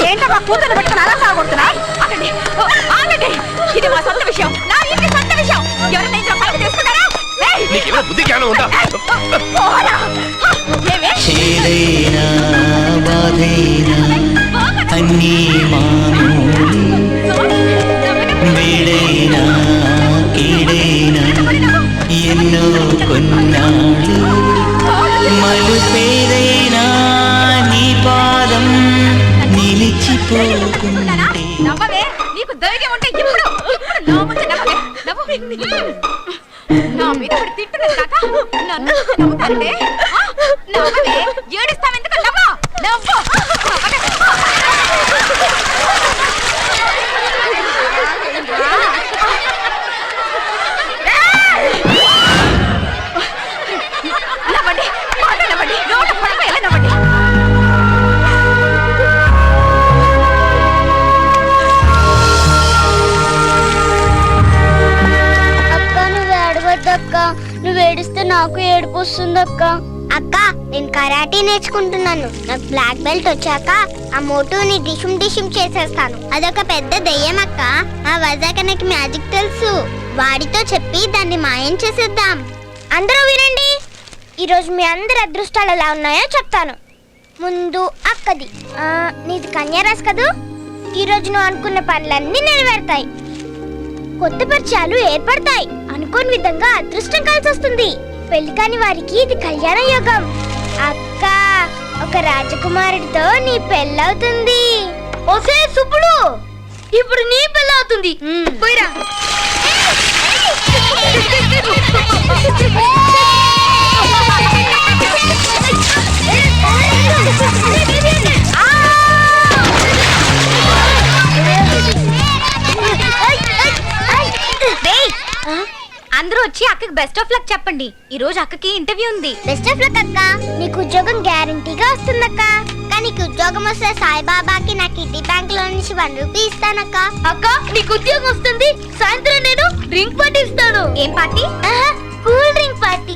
ఏంటమ్మా కూతురు పెట్టుకుని అలా సాగుతున్నా? ఆగండి, ఇది మా సొంత విషయం, నా ఇంటి సొంత విషయం. ఎవరైనా ఇంట్లో పని చేసుకున్నారా? బుద్ధి జ్ఞానం ఉందా? చేదైనా బాధైనా అన్నీ మామూలు, వేడైనా కీడైనా ఎన్నో కొన్నాళ్ళు, మలుపేదైనా నీ పాదం నిలిచిపోకుంటే. నవ్వవే, నీకు ధైర్యం ఉంటే ఇప్పుడు నా ముందు నవ్వవే, నవ్వు. నా మీద ఇప్పుడు తిట్టున్నది కాక నన్ను నవ్వుతానంటే నవ్వవే, ఏడుస్తావెందుకు? నవ్వు నవ్వు. నవ్వండి, బాగా నవ్వండి, నోట పడిపోయేలా నవ్వండి. అక్క, నువ్వు ఏడిస్తే నాకు ఏడుపు వస్తుంది అక్క. అక్క, నేను కరాటే నేర్చుకుంటున్నాను. నాకు బ్లాక్ బెల్ట్ వచ్చాక ఆ మోటుని డిషుమ్ డిషుమ్ చేసేస్తాను. అదొక పెద్ద దెయ్యం అక్క. ఆ వజాకనకి మ్యాజిక్ తెలుసు. వాడితో చెప్పి దాన్ని మాయం చేసేద్దాం. అందరూ వినండి, ఈరోజు మీ అందరి అదృష్టాలు ఎలా ఉన్నాయో చెప్తాను. ముందు అక్కది. నీది కన్యారాశి కదూ. ఈరోజు నువ్వు అనుకున్న పనులన్నీ నెరవేరుతాయి, కొత్త పరిచయాలు ఏర్పడతాయి, అనుకోని విధంగా అదృష్టం కలిసి వస్తుంది. పెళ్లి కాని వారికి ఇది కళ్యాణ యోగం. అక్క, ఒక రాజకుమారుడితో నీ పెళ్ళవుతుంది. ఓసే సుబ్బుడు, ఇప్పుడు నీ పెళ్ళవుతుంది. పోయిరా. అందరూ వచ్చి అక్కకి బెస్ట్ ఆఫ్ లక్ చెప్పండి. ఈ రోజు అక్కకి ఇంటర్వ్యూ ఉంది. బెస్ట్ ఆఫ్ లక్ అక్క, నీకు ఉద్యోగం గ్యారంటీగా వస్తుందక్క. కానీ నీకు ఉద్యోగం వస్తే సాయిబాబాకి నా కిడ్నీ బ్యాంక్ లో నుంచి 1 రూపీ ఇస్తానక్క. అక్క, నీకు ఉద్యోగం వస్తుంది, సాయంత్రం నేను డ్రింక్ పార్టీ ఇస్తాను. ఏం party? Cool drink party.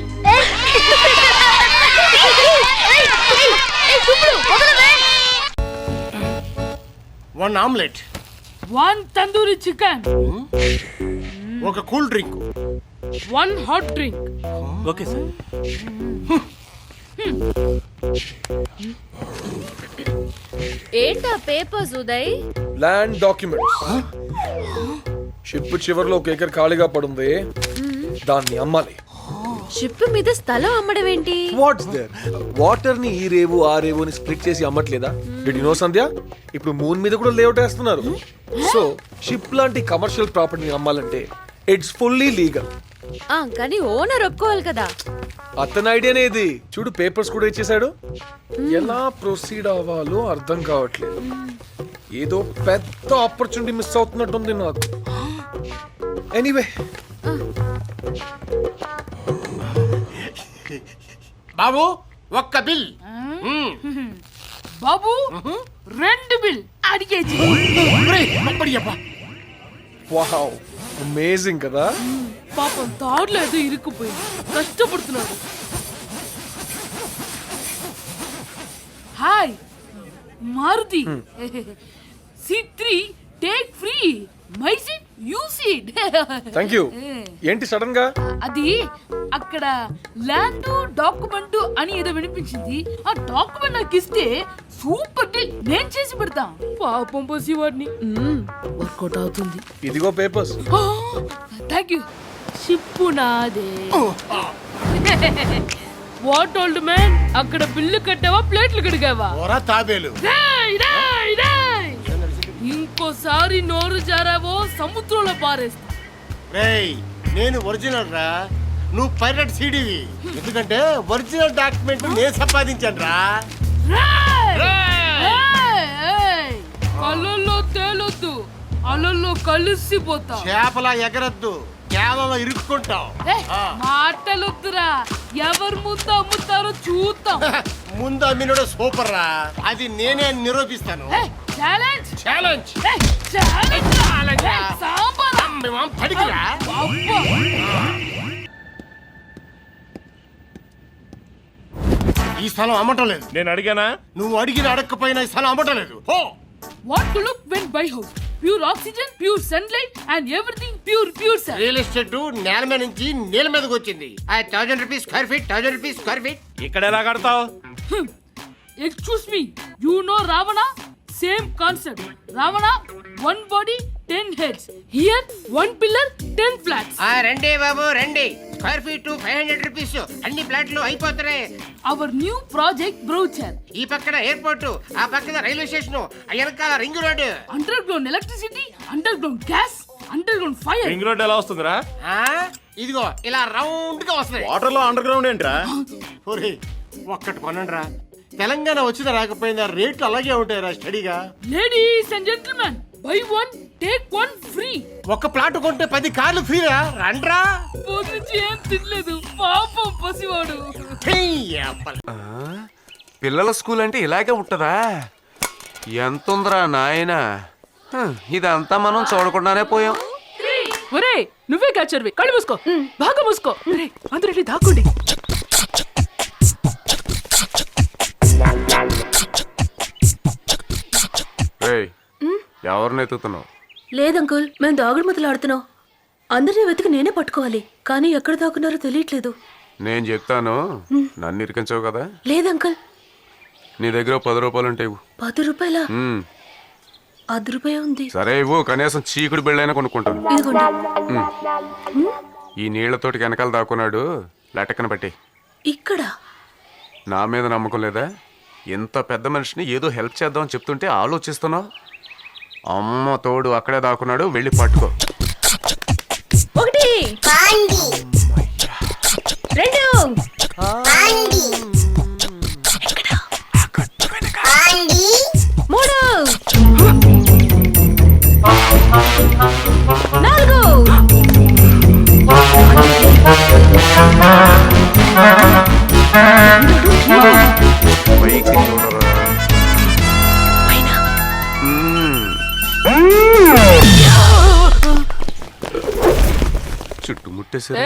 1 omelette, 1 tandoori chicken, ఒక cool drink, 1 hot drink. Okay sir. ఏంటా పేపర్స్ ఉదయ్? Land documents. షిప్ చివర్లో ఒక ఎకర్ ఖాళీగా పడుంది, దాన్ని అమ్మాలి. షిప్ మీద స్థలం అమ్మడం ఏంటి? Watts there? వాటర్ ని ఈ రేవు ఆ రేవు అని స్ప్లిట్ చేసి అమ్మట్లేదా? డిడ్ యు నో సంధ్య? ఇప్పుడు మూన్ మీద కూడా లేఅవుట్ వేస్తున్నారు. సో షిప్ లాంటి కమర్షియల్ ప్రాపర్టీని అమ్మాలంటే ఇట్స్ ఫుల్లీ లీగల్. కానీ ఓనర్ ఒప్పుకోవాలి కదా. అతని ఐడియానే ఇది. చూడు పేపర్స్ కూడా ఇచ్చేసాడు. ఎలా ప్రొసీడ్ అవ్వాలో అర్థం కావట్లేదు. ఏదో పెద్ద ఆపర్చునిటీ మిస్ అవుతున్నట్టుంది నాకు. ఎనీవే, బాబు ఒక్క బిల్. బాబు 2 బిల్ అడిగేది. వావ్, అమేజింగ్ కదా. పాపం తాడులో ఏదో ఇరుక్కుపోయింది, కష్టపడుతున్నాడు. Hi Maruti. C3 take free, my seat you seat. Thank you. ఏంటి సడన్ గా? అది అక్కడ ల్యాండ్ డాక్యుమెంట్ అని ఏదో వినిపించింది. ఆ డాక్యుమెంట్ నాకు ఇస్తే సూపర్ డీల్ నేను చేసి పెడతా. పాపం పసివాడిని. వర్కౌట్ అవుతుంది. ఇదిగో పేపర్స్. Thank you. షిప్పు నాదే. వాట్ ఓల్డ్ మ్యాన్, అక్కడ బిల్లు కట్టావా ప్లేట్లు కడిగావా? తాబేలు. ఇంకోసారి నోరు జారావో సముద్రంలో పారేస్తా. రేయ్, నేను ఒరిజినల్ రా, నువ్వు పైరట్ సీడీవి. ఎందుకంటే ఒరిజినల్ డాక్యుమెంట్ నేను సంపాదించాను రా. కళ్ళల్లో తేలొద్దు, అలల్లో కలిసిపోతా. చేపలా ఎగరద్దు, కేవలం ఇరుక్కుంటావు. మాటలొద్దురా, ఎవరు ముందు అమ్ముతారో చూద్దాం. ముందు అమ్మినోడు సూపర్ రా, అది నేనే నిరూపిస్తాను. ఛాలెంజ్ ఛాలెంజ్ సాంబార్ పడికిరా. ఈ స్థలం అమ్మటం లేదు. నేను అడిగానా? నువ్వు అడిగిన అడగకపోయినా ఈ స్థలం అమ్మటం లేదు. What to look when buy house, pure oxygen, pure sunlight and everything pure sir. Real estate నేల మీద నుంచి నీళ్ళ మీదకి వచ్చింది. 1000 rupees square feet, 1000 rupees square feet. ఇక్కడ ఎలా కడతావు? Excuse me, you know Ravana? Same concept. Ravana 1 body 10 heads. Here 1 pillar 10 flats. రండి బాబు రండి. Square feet 500 rupees. అన్ని ఫ్లాట్లు అయిపోతున్నాయి. Our new project brochure. ఈ పక్కన ఎయిర్పోర్ట్, ఆ పక్కన రైల్వే స్టేషన్, వెనకాల ring road. Under ground electricity, under ground gas, under ground fire. Ring road ఎలా వస్తుందిరా? ఇదిగో ఇలా రౌండ్ గా వస్తుంది. వాటర్ లో అండర్ గ్రౌండ్ ఏంట్రా? ఒక్కటి కొనండి రా. తెలంగాణ వచ్చిందా రాకపోయిందా రేట్లు అలాగే ఉంటాయిరా స్టడీగా. Ladies and gentlemen, buy 1 take 1 free. ఒక ప్లాట్ కొంటే 10 కార్లు ఫ్రీరా. రండ్రా. పొద్దుంచి ఏం తినలేదు పాపం పసివాడు. పిల్లల స్కూల్ అంటే ఇలాగే ఉంటదా? ఎంతుందిరా నాయనా, ఇదంతా మనం చూడకుండానే పోయాం. ఒరే నువ్వే క్యాచర్వి, కళ్ళు మూసుకో, బాగా మూసుకో. అందరూ దాక్కోండి. ఎవరిని ఎత్తుతున్నావు? లేదంకుల్, మేము దాగుడు మొదలు ఆడుతున్నాం. అందరినీ వెతికి నేనే పట్టుకోవాలి, కానీ ఎక్కడ దాక్కున్నారో తెలియట్లేదు. నేను చెప్తాను, నన్ను ఇరికించవు కదా. లేదంకుల్. నీ దగ్గర 10 రూపాయలు ఉంటాయి. 10 రూపాయలా? 10 రూపాయ ఉంది. సరే ఇవ్వు, కనీసం చీకుడు బిళ్ళైనా కొనుక్కుంటాను. ఈ నీళ్లతోటి వెనకాల దాక్కున్నాడు, లటక్కన పట్టి. ఇక్కడ నా మీద నమ్మకం లేదా? ఎంత పెద్ద మనిషిని ఏదో హెల్ప్ చేద్దామని చెప్తుంటే ఆలోచిస్తున్నావు. అమ్మ తోడు అక్కడే దాక్కున్నాడు, వెళ్ళి పట్టుకో. 1 2 చుట్టుముట్టేసరి.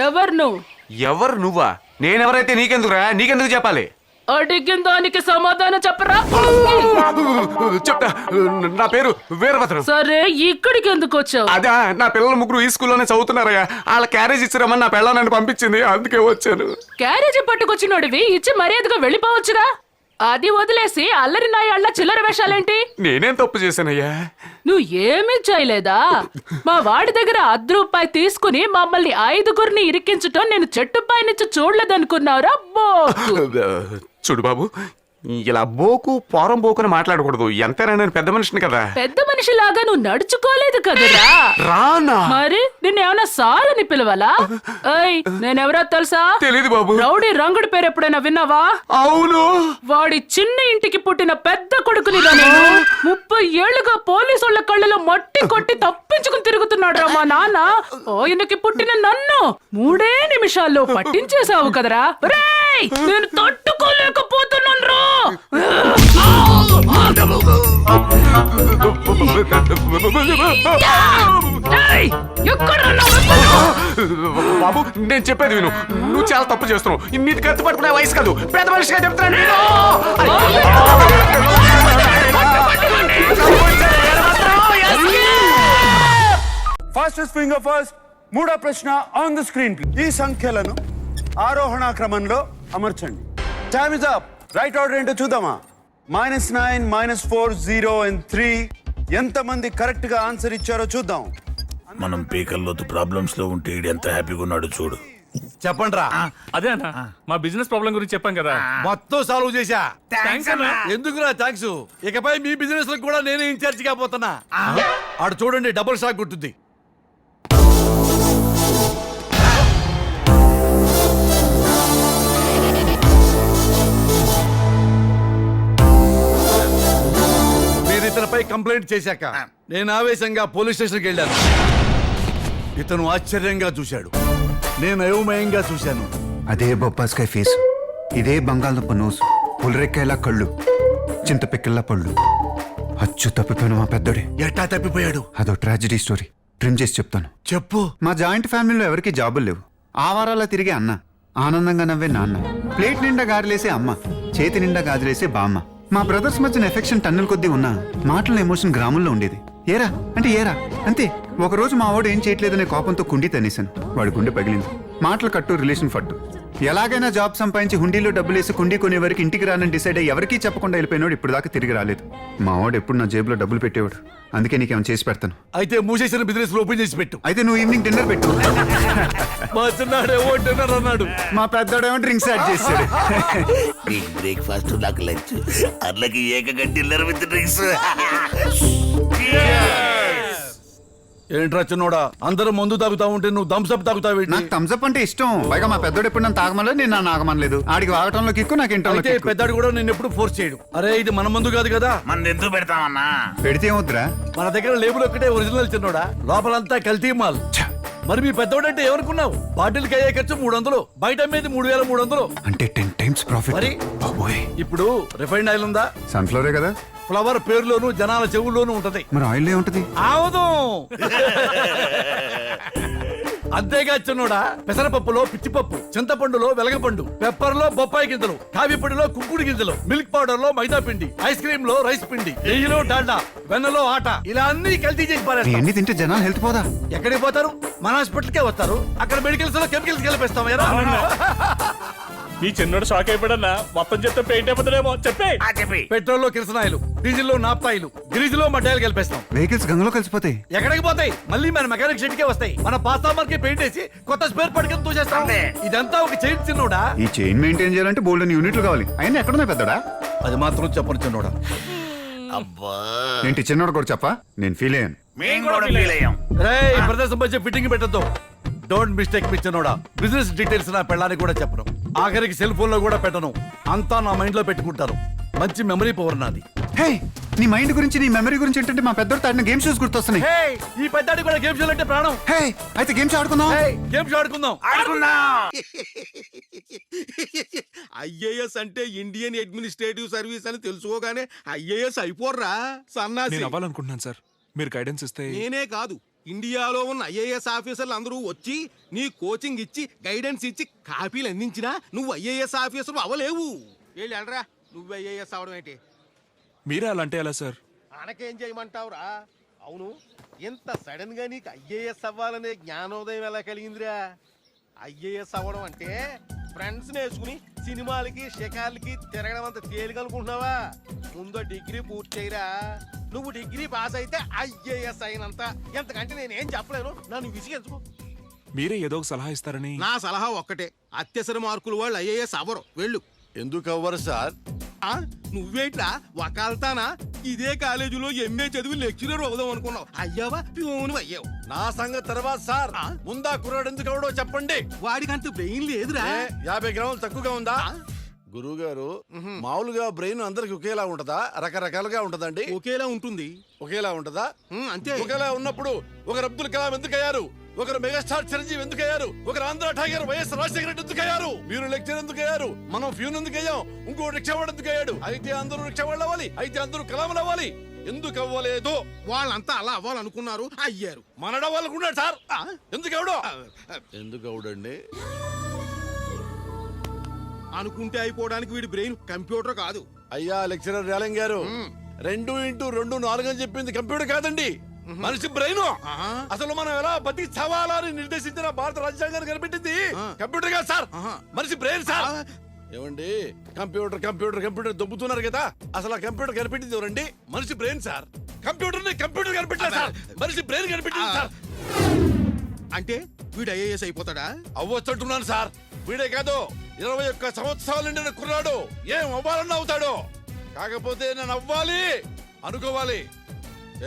ఎవరు నువ్వా? నేనెవరైతే నీకెందుకురా? నీకెందుకు చెప్పాలి? అడిగిన దానికి సమాధానం చెప్పరా. చెప్తా. నా పేరు వీరభద్రం. సరే ఇక్కడికి ఎందుకు వచ్చావు? అదే నా పిల్లలు ముగ్గురు ఈ స్కూల్లోనే చదువుతున్నారయ్యా. వాళ్ళ క్యారేజ్ ఇచ్చిరమ్మని నా పిల్ల నన్ను పంపించింది, అందుకే వచ్చాను. క్యారేజీ పట్టుకొచ్చినోడివి ఇచ్చి మర్యాదగా వెళ్ళిపోవచ్చుగా. అది వదిలేసి అల్లరి నాయ అళ్ళ చిల్లర వేషాలేంటి? నేనేం తప్పు చేశానయ్యా? నువ్వు ఏమీ చేయలేదా? మా వాడి దగ్గర ₹1 తీసుకుని మమ్మల్ని 5గురిని ఇరికించటం నేను చెట్టుపై నుంచి చూడలేదనుకున్నావురా? చూడు బాబు, ఇలా బోకు పోరం బోకుని మాట్లాడకూడదు. ఎంతైనా నేను పెద్ద మనిషిని కదా. పెద్ద మనిషిలాగా నువ్వు నడుచుకోలేదు కదరా. రానా? మరి నిన్నేమన్నా సారని పిలవాలా? నేనెవరో తెలుసా? తెలీదు బాబు. రౌడీ రంగుడి పేరు ఎప్పుడైనా విన్నావా? అవును. వాడి చిన్న ఇంటికి పుట్టిన పెద్ద కొడుకుని నేను 30 ఏళ్లుగా పోలీసుల కళ్ళలో మట్టి కొట్టి తప్పించుకుని తిరుగుతున్నాడు రా మా నాన్న. ఆయనకి పుట్టిన నన్ను 3 నిమిషాల్లో పట్టించేశావు కదరా. నేను తట్టుకోలేకపోతున్నాను రా. బాబు నేను చెప్పేది విను. నువ్వు చాలా తప్పు చేస్తున్నావు. ఇన్నిటి కత్తి పట్టుకునే వయసు కాదు, పెద్ద మనిషిగా చెప్తున్నాను నేను. Fastest finger first. 3వ ప్రశ్న ఆన్ ద స్క్రీన్. ఈ సంఖ్యలను ఆరోహణ క్రమంలో అమర్చండి. Time is up. Right order ఏంటో చూద్దామా? -9, -4, 0 and 3. ఎంతమంది కరెక్ట్ గా ఆన్సర్ ఇచ్చారో చూద్దాం. మనం పీకల్లోతు ప్రాబ్లమ్స్ లో ఉంటే ఎంత హ్యాపీగా ఉన్నాడు చూడు. చెప్పండి రా. అదే అన్న మా బిజినెస్ ప్రాబ్లం గురించి చెప్పాం కదా, మొత్తం సాల్వ్ చేశా. ఎందుకురా థ్యాంక్స్. ఇకపై మీ బిజినెస్ కూడా నేనే ఇన్ఛార్జ్ గా పోతున్నా. ఆడు చూడండి, డబుల్ షాక్ గుర్తుంది. ఇతనిపై కంప్లైంట్ చేశాక నేను ఆవేశంగా పోలీస్ స్టేషన్కి వెళ్ళాను. ఇతను ఆశ్చర్యంగా చూశాడు, నేను అయోమయంగా చూశాను. అదే బొప్పాస్కాయ ఫేసు, ఇదే బంగాళదుంప నోసు, పులిరెక్కాయలా కళ్ళు, చింతపిక్కల్లా పళ్ళు. అచ్చు తప్పిపోయిన మా పెద్దోడే. ఎట్టా తప్పిపోయాడు? అదో ట్రాజడీ స్టోరీ. ట్రిమ్ చేసి చెప్తాను. చెప్పు. మా జాయింట్ ఫ్యామిలీలో ఎవరికి జాబులు లేవు. ఆవారాలా తిరిగే అన్న, ఆనందంగా నవ్వే నాన్న, ప్లేట్ నిండా గారెలేసే అమ్మ, చేతి నిండా గాజులేసే బామ్మ. మా బ్రదర్స్ మధ్యన ఎఫెక్షన్ టన్నుల కొద్దీ ఉన్నా మాటల ఎమోషన్ గ్రాముల్లో ఉండేది. ఏరా అంటే ఏరా అంతే. ఒకరోజు మా వాడు ఏం చేయట్లేదనే కోపంతో కుండి తనేశాను. వాడి గుండె పగిలింది. మాటలు కట్టు, రిలేషన్ ఫట్టు. ఎలాగైనా జాబ్ సంపాదించి హుండీలో డబ్బులేసి కుండీ కొనే వరకు ఇంటికి రానని డిసైడ్ అయ్యి ఎవరికీ చెప్పకుండా వెళ్ళిపోయినాడు. ఇప్పుడు దాకా తిరిగి రాలేదు. మా వాడు ఎప్పుడు నా జేబులో డబ్బులు పెట్టేవాడు. అందుకే నీకేమైనా చేసి పెడతాను. అయితే మూసేసిన బిజినెస్ ఓపెన్ చేసి పెట్టు. అయితే నువ్వు ఈవినింగ్ డిన్నర్ పెట్టు. మా చిన్నాడేమో డిన్నర్ అన్నాడు, మా పెద్దోడేమో డ్రింక్స్ యాడ్ చేశాడు. బ్రేక్ఫాస్ట్, నాకు లంచ్, అట్లకి ఏకంగా డిన్నర్ విత్ డ్రింక్స్. ఏంట్రా చిన్నోడా, అందరూ మందు తాగుతా ఉంటే నువ్వు థమ్స్అప్ తాగుతావు? నాకు థమ్స్అప్ అంటే ఇష్టం. పైగా మా పెద్దోడు ఎప్పుడు నన్ను తాగమలేదు, నేను నన్ను ఆగమనలేదు. ఆడికి వాగటంలో కిక్కు, నాకు ఇంట్లో పెద్దాడు కూడా నేను ఎప్పుడు ఫోర్స్ చేయడు. అరే ఇది మన మందు కాదు కదా, మన ఎందుకు పెడతామన్నా? పెడితే ఏమవుతురా? మన దగ్గర లేబుల్ ఒక్కటే ఒరిజినల్ చిన్నోడా, లోపలంతా కల్తీ మాల్. మరి మీ పెద్దోడంటే ఎవరుకున్నావు? బాటిల్కి అయ్యే ఖర్చు 300, బయట అమ్మేది 3300. అంటే 10 times ప్రాఫిట్. మరి ఇప్పుడు రిఫైండ్ ఆయిల్ ఉందా? సన్ఫ్లవరే కదా. ఫ్లవర్ పేరులోను జనాల చెవుల్లోనూ ఉంటది. మరి ఆయిల్ ఏముంటది? ఆవదు. అంతేగా చిన్నోడా, పెసరపప్పులో పిచ్చిపప్పు, చింతపండులో వెలగపండు, పెప్పర్ లో బొప్పాయి గింజలు, కాఫీ పొడిలో కుంకుడు గింజలు, మిల్క్ పౌడర్ లో మైదా పిండి, ఐస్ క్రీమ్ లో రైస్ పిండి, నెయ్యిలో డాల్డా, వెన్నలో ఆట, ఇలా అన్ని కల్తీ చేసి పారేస్తాం. ఎన్ని తింటే జనాలు హెల్త్ పోదా? ఎక్కడికి పోతారు? మన హాస్పిటల్ కే వస్తారు. అక్కడ మెడికల్స్ లో కెమికల్స్ కలిపేస్తాం. మీ చిన్నోడు షాక్ అయిపోయాడన్నా. మొత్తం చెప్తే పెయింట్ అయిపోతాడేమో. చెప్పి పెట్రోల్ లో కిరసనాయిలు, డీజిల్ లో నాప్తాయిలు, గ్రీజ్ లో మడ్డాయిలు కలిపేస్తాం. వెహికల్స్ గంగలో కలిసిపోతాయి. ఎక్కడికి పోతాయి? మళ్ళీ మన మెకానిక్ షెడ్ కే వస్తాయి. మన పాస్తా కి పెయింట్ వేసి కొత్త స్పేర్ పట్టుకుని తోసేస్తాం. ఇదంతా ఒక చైన్ చిన్నోడా. ఈ చైన్ మెయింటైన్ చేయాలంటే బోల్డెన్ యూనిట్లు కావాలి. అయినా ఎక్కడున్నాయి పెద్దడా? అది మాత్రం చెప్పను చిన్నోడా. ఏంటి చిన్నోడు కూడా చెప్పా? నేను ఫీల్ అయ్యాను. ప్రదేశం మధ్య ఫిట్టింగ్ పెట్టద్దు. డోంట్ మిస్టేక్ మీ చిన్నోడా. బిజినెస్ డీటెయిల్స్ నా పెళ్ళానికి కూడా చెప్పను. ఆఖరికి సెల్ ఫోన్ లో కూడా పెట్టను. అంతా నా మైండ్ లో పెట్టుకుంటాను. మంచి మెమరీ పవర్ నాది. హే, నీ మైండ్ గురించి, నీ మెమరీ గురించి ఏంటంటే మా పెద్దోడు తాడిన గేమ్ షోస్ గుర్తొస్తున్నాయి. ఈ పెద్దాడి కూడా గేమ్ షోలు అంటే ప్రాణం. హే, అయితే గేమ్స్ ఆడుకుందాం. గేమ్స్ ఆడుకుందాం. ఐఏఎస్ అంటే ఇండియన్ అడ్మినిస్ట్రేటివ్ సర్వీస్ అని తెలుసుకోగానే ఐఏఎస్ అయిపోర్రా సన్నాసి. నేను అవ్వాలనుకుంటున్నాను సార్, మీరు గైడెన్స్ ఇస్తే. నేనే కాదు, ఇండియాలో ఉన్న ఐఏఎస్ ఆఫీసర్లు అందరూ వచ్చి నీ కోచింగ్ ఇచ్చి గైడెన్స్ ఇచ్చి కాపీలు అందించినా నువ్వు ఐఏఎస్ ఆఫీసర్ అవ్వలేవు. వెళ్ళరా, నువ్వు ఐఏఎస్ అవడం ఏంటి? మీరే అలా అంటే ఎలా సార్? అనకేం చేయమంటావురా? అవును, ఇంత సడన్ గా నీకు ఐఏఎస్ అవ్వాలనే జ్ఞానోదయం ఎలా కలిగిందిరా? ఐఏఎస్ అవ్వడం అంటే ఫ్రెండ్స్ వేసుకుని సినిమాలకి షికార్లకి తిరగడం అంత తేలికనుకుంటున్నావా? ముందు డిగ్రీ పూర్తి చేయరా. నువ్వు డిగ్రీ పాస్ అయితే ఐఏఎస్ అయినంత. ఎంతకంటే నేనేం చెప్పలేను, నన్ను విసిగించుకో. మీరే ఏదో ఒక సలహా ఇస్తారని. నా సలహా ఒక్కటే, అత్యవసర మార్కులు వాళ్ళు ఐఏఎస్ అవ్వరు. వెళ్ళు. ఎందుకు అవ్వరు సార్? నువ్వేట్లా వకాల్తానా ఇదే కాలేజీలో ఎంఏ చదివి లెక్చరర్ అవుదాం అనుకున్నావు. అయ్యావా? ప్యూను అయ్యావు. నా సంగతి తర్వాత సార్, ముందా కుర్రాడు ఎందుకు అవడో చెప్పండి. వాడికంత బ్రెయిన్ లేదురా. 50 గ్రాములు తక్కువగా ఉందా? గురువు గారు, మామూలుగా బ్రెయిన్ అందరికి ఒకేలా ఉంటదా, రకరకాలుగా ఉంటదండి? ఒకేలా ఉంటుంది. ఒకేలా ఉంటదా? అంతే. ఒకేలా ఉన్నప్పుడు ఒకరు అబ్దుల్ కలాం ఎందుకు అయ్యారు, ఒకరు మెగాస్టార్ చిరంజీవి ఎందుకు అయ్యారు, ఒకరు ఆంధ్ర టైగర్ వైఎస్ రాజశేఖర రెడ్డి ఎందుకు అయ్యారు, మీరు లెక్చర్ ఎందుకు అయ్యారు, మనం ఫ్యూన్ ఎందుకు అయ్యాం, ఇంకో రిక్షావాడు ఎందుకు అయ్యాడు? అయితే అందరూ రిక్షావాళ్ళు అవ్వాలి, అయితే అందరూ కలాములు అవ్వాలి. ఎందుకు అవ్వలేదు? వాళ్ళంతా అలా అవ్వాలనుకున్నారు, అయ్యారు. మనడవ్వాలనుకున్నాడు సార్. ఎందుకు అవడు? ఎందుకు అవడండి? అనుకుంటే అయిపోవడానికి వీడి బ్రెయిన్ కంప్యూటర్ కాదు. అయ్యా లెక్చరర్ రేలంగ్ గారు, 2 × 2 4 అని చెప్పింది కంప్యూటర్ కాదండి, మనిషి బ్రెయిన్. అసలు మనం ఎలా బతికి చవాలని నిర్దేశించిన భారత రాజ్యాంగాన్ని కనిపెట్టింది కంప్యూటర్ కాదు సార్, మనిషి బ్రెయిన్ సార్. ఏమండి, కంప్యూటర్ కంప్యూటర్ కంప్యూటర్ దొబ్బుతున్నారు కదా, అసలు ఆ కంప్యూటర్ కనిపెట్టింది ఎవరండి? మనిషి బ్రెయిన్ సార్. కంప్యూటర్ ని కంప్యూటర్ కనిపెట్టారు సార్, మనిషి బ్రెయిన్ కనిపెట్టింది సార్. అంటే వీడు ఐఏఎస్ అయిపోతాడా? అవ్వచ్చుంటున్నాను సార్. వీడే కాదు, 21 సంవత్సరాలు నిండిన కుర్రాడు ఏం అవ్వాలన్నా అవుతాడు. కాకపోతే నేను అవ్వాలి అనుకోవాలి.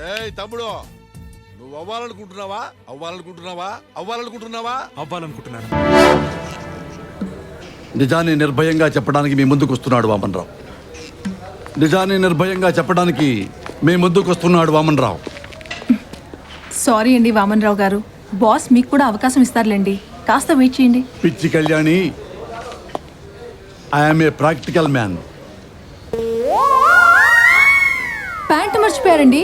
ఏయ్ తమ్ముడు, నువ్వు అవ్వాలనుకుంటున్నావా? అవ్వాలనుకుంటున్నావా? అవ్వాలనుకుంటున్నావా? అవ్వాలనుకుంటున్నాను. నిజాన్ని నిర్భయంగా చెప్పడానికి మీ ముందుకు వస్తున్నాడు వామన్రావు. నిజాన్ని నిర్భయంగా చెప్పడానికి మీ ముందుకు వస్తున్నాడు వామన్రావు. సారీ అండి వామన్రావు గారు, బాస్ మీకు కూడా అవకాశం ఇస్తారులేండి, కాస్త వెయిట్ చేయండి. పిచ్చి Kalyani, I'm a practical man. Pant మర్చిపోయారండి.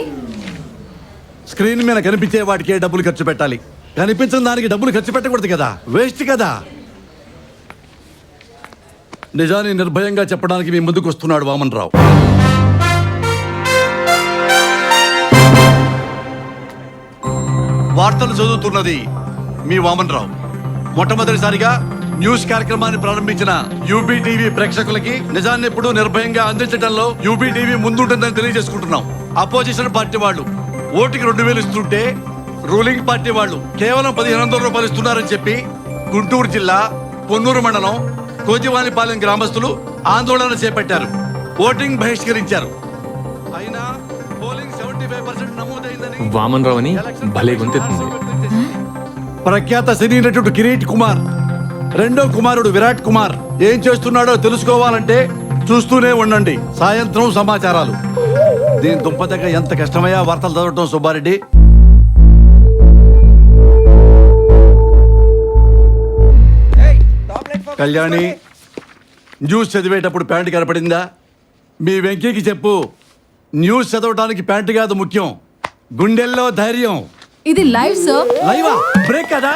స్క్రీన్ మీద కనిపించే వాటికే డబ్బులు ఖర్చు పెట్టాలి, కనిపించిన దానికి డబ్బులు ఖర్చు పెట్టకూడదు కదా, వేస్ట్ కదా. నిజాన్ని నిర్భయంగా చెప్పడానికి మీ ముందుకు వస్తున్నాడు వామన్రావు. వార్తలు చదువుతున్నది మీ వామన్రావు. మొట్టమొదటిసారిగా న్యూస్ కార్యక్రమాన్ని ప్రారంభించిన యూబీ టీవీ ప్రేక్షకులకి నిజాన్ని ఎప్పుడు నిర్భయంగా అందించడంలో యూబీ టీవీ ముందుంటుందని తెలియజేసుకుంటున్నాం. అపోజిషన్ పార్టీ వాళ్ళు ఓటుకి 2000 ఇస్తుంటే రూలింగ్ పార్టీ వాళ్ళు కేవలం 1500 రూపాయలు ఇస్తున్నారని చెప్పి గుంటూరు జిల్లా పొన్నూరు మండలం కోజివానిపాలెం గ్రామస్తులు ఆందోళన చేపట్టారు, ఓటింగ్ బహిష్కరించారు. అయినా పోలింగ్ 75% నమోదైందని వామన్రావు అని భలే గొంతెత్తుంది. ప్రఖ్యాత సినీ నటుడు కిరీట్ కుమార్ రెండో కుమారుడు విరాట్ కుమార్ ఏం చేస్తున్నాడో తెలుసుకోవాలంటే చూస్తూనే ఉండండి సాయంత్రం సమాచారాలు. దీని దుంపదగ్గ ఎంత కష్టమయ్యా వార్తలు చదవటం సుబ్బారెడ్డి. కళ్యాణి, న్యూస్ చదివేటప్పుడు ప్యాంటు కనపడిందా? మీ వెంకీకి చెప్పు, న్యూస్ చదవడానికి ప్యాంటు కాదు ముఖ్యం, గుండెల్లో ధైర్యం. ఇది లైవ్ సార్. లైవా? బ్రేక్ కదా.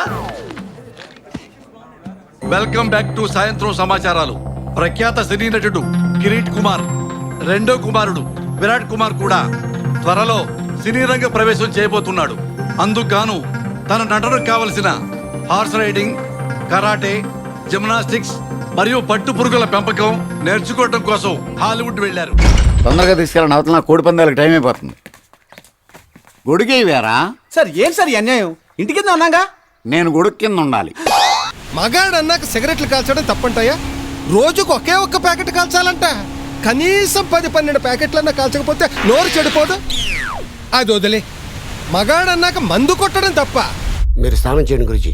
వెల్కమ్ బ్యాక్ టు సాయంత్రం సమాచారాలు. ప్రఖ్యాత సినీ నటుడు కిరీట్ కుమార్ రెండో కుమారుడు విరాట్ కుమార్ కూడా త్వరలో సినీ రంగ ప్రవేశం చేయబోతున్నాడు. అందుకు తన నటనకు కావలసిన హార్స్ రైడింగ్, కరాటే, జిమ్నాస్టిక్స్ మరియు పట్టు పురుగుల పెంపకం నేర్చుకోవడం కోసం హాలీవుడ్ వెళ్లారు. తొందరగా తీసుకెళ్ళిన అవతల కోడి పందాలకు టైం అయిపోతుంది. గొడుగే వేరా సార్? ఏం సార్ ఈ అన్యాయం? ఇంటి కింద ఉన్నాగా. నేను గొడుగు కింద ఉండాలి. మగాడు అన్నాక సిగరెట్లు కాల్చడం తప్పంటాయా? రోజుకు ఒకే ఒక్క ప్యాకెట్ కాల్చాలంట. కనీసం 10-12 ప్యాకెట్లన్నా కాల్చకపోతే నోరు చెడిపోదు. అది వదిలే. మగాడన్నాక మందు కొట్టడం తప్ప. మీరు స్నానం చేయండి గురుజీ.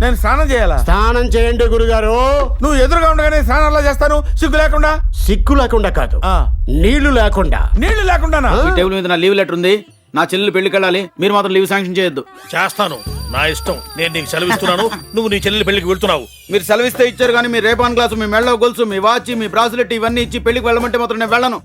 నేను స్నానం చేయాలా? స్నానం చేయండి గురుగారు. నువ్వు ఎదురుగా ఉండగానే స్నానంలా చేస్తాను, సిగ్గు లేకుండా. సిగ్గు లేకుండా కాదు, నీళ్లు లేకుండా. నీళ్లు లేకుండానా? ఈ టేబుల్ మీద నా లీవ్ లెటర్ ఉంది. నా చెల్లెలు పెళ్లికి వెళ్ళాలి, మీరు మాత్రం లీవ్ శాంక్షన్ చేయొద్దు. చేస్తాను, నా ఇష్టం. నేను నీకు సెలవిస్తున్నాను, నువ్వు నీ చెల్లెలి పెళ్లికి వెళ్తున్నావు. మీరు సెలవిస్తే ఇచ్చారు కానీ మీ రేపాన్ గ్లాసు, మీ మెళ్ళ గొలుసు, మీ వాచ్, మీ బ్రాస్లెట్ ఇవన్నీ ఇచ్చి పెళ్లికి వెళ్ళమంటే మాత్రం నేను వెళ్ళను.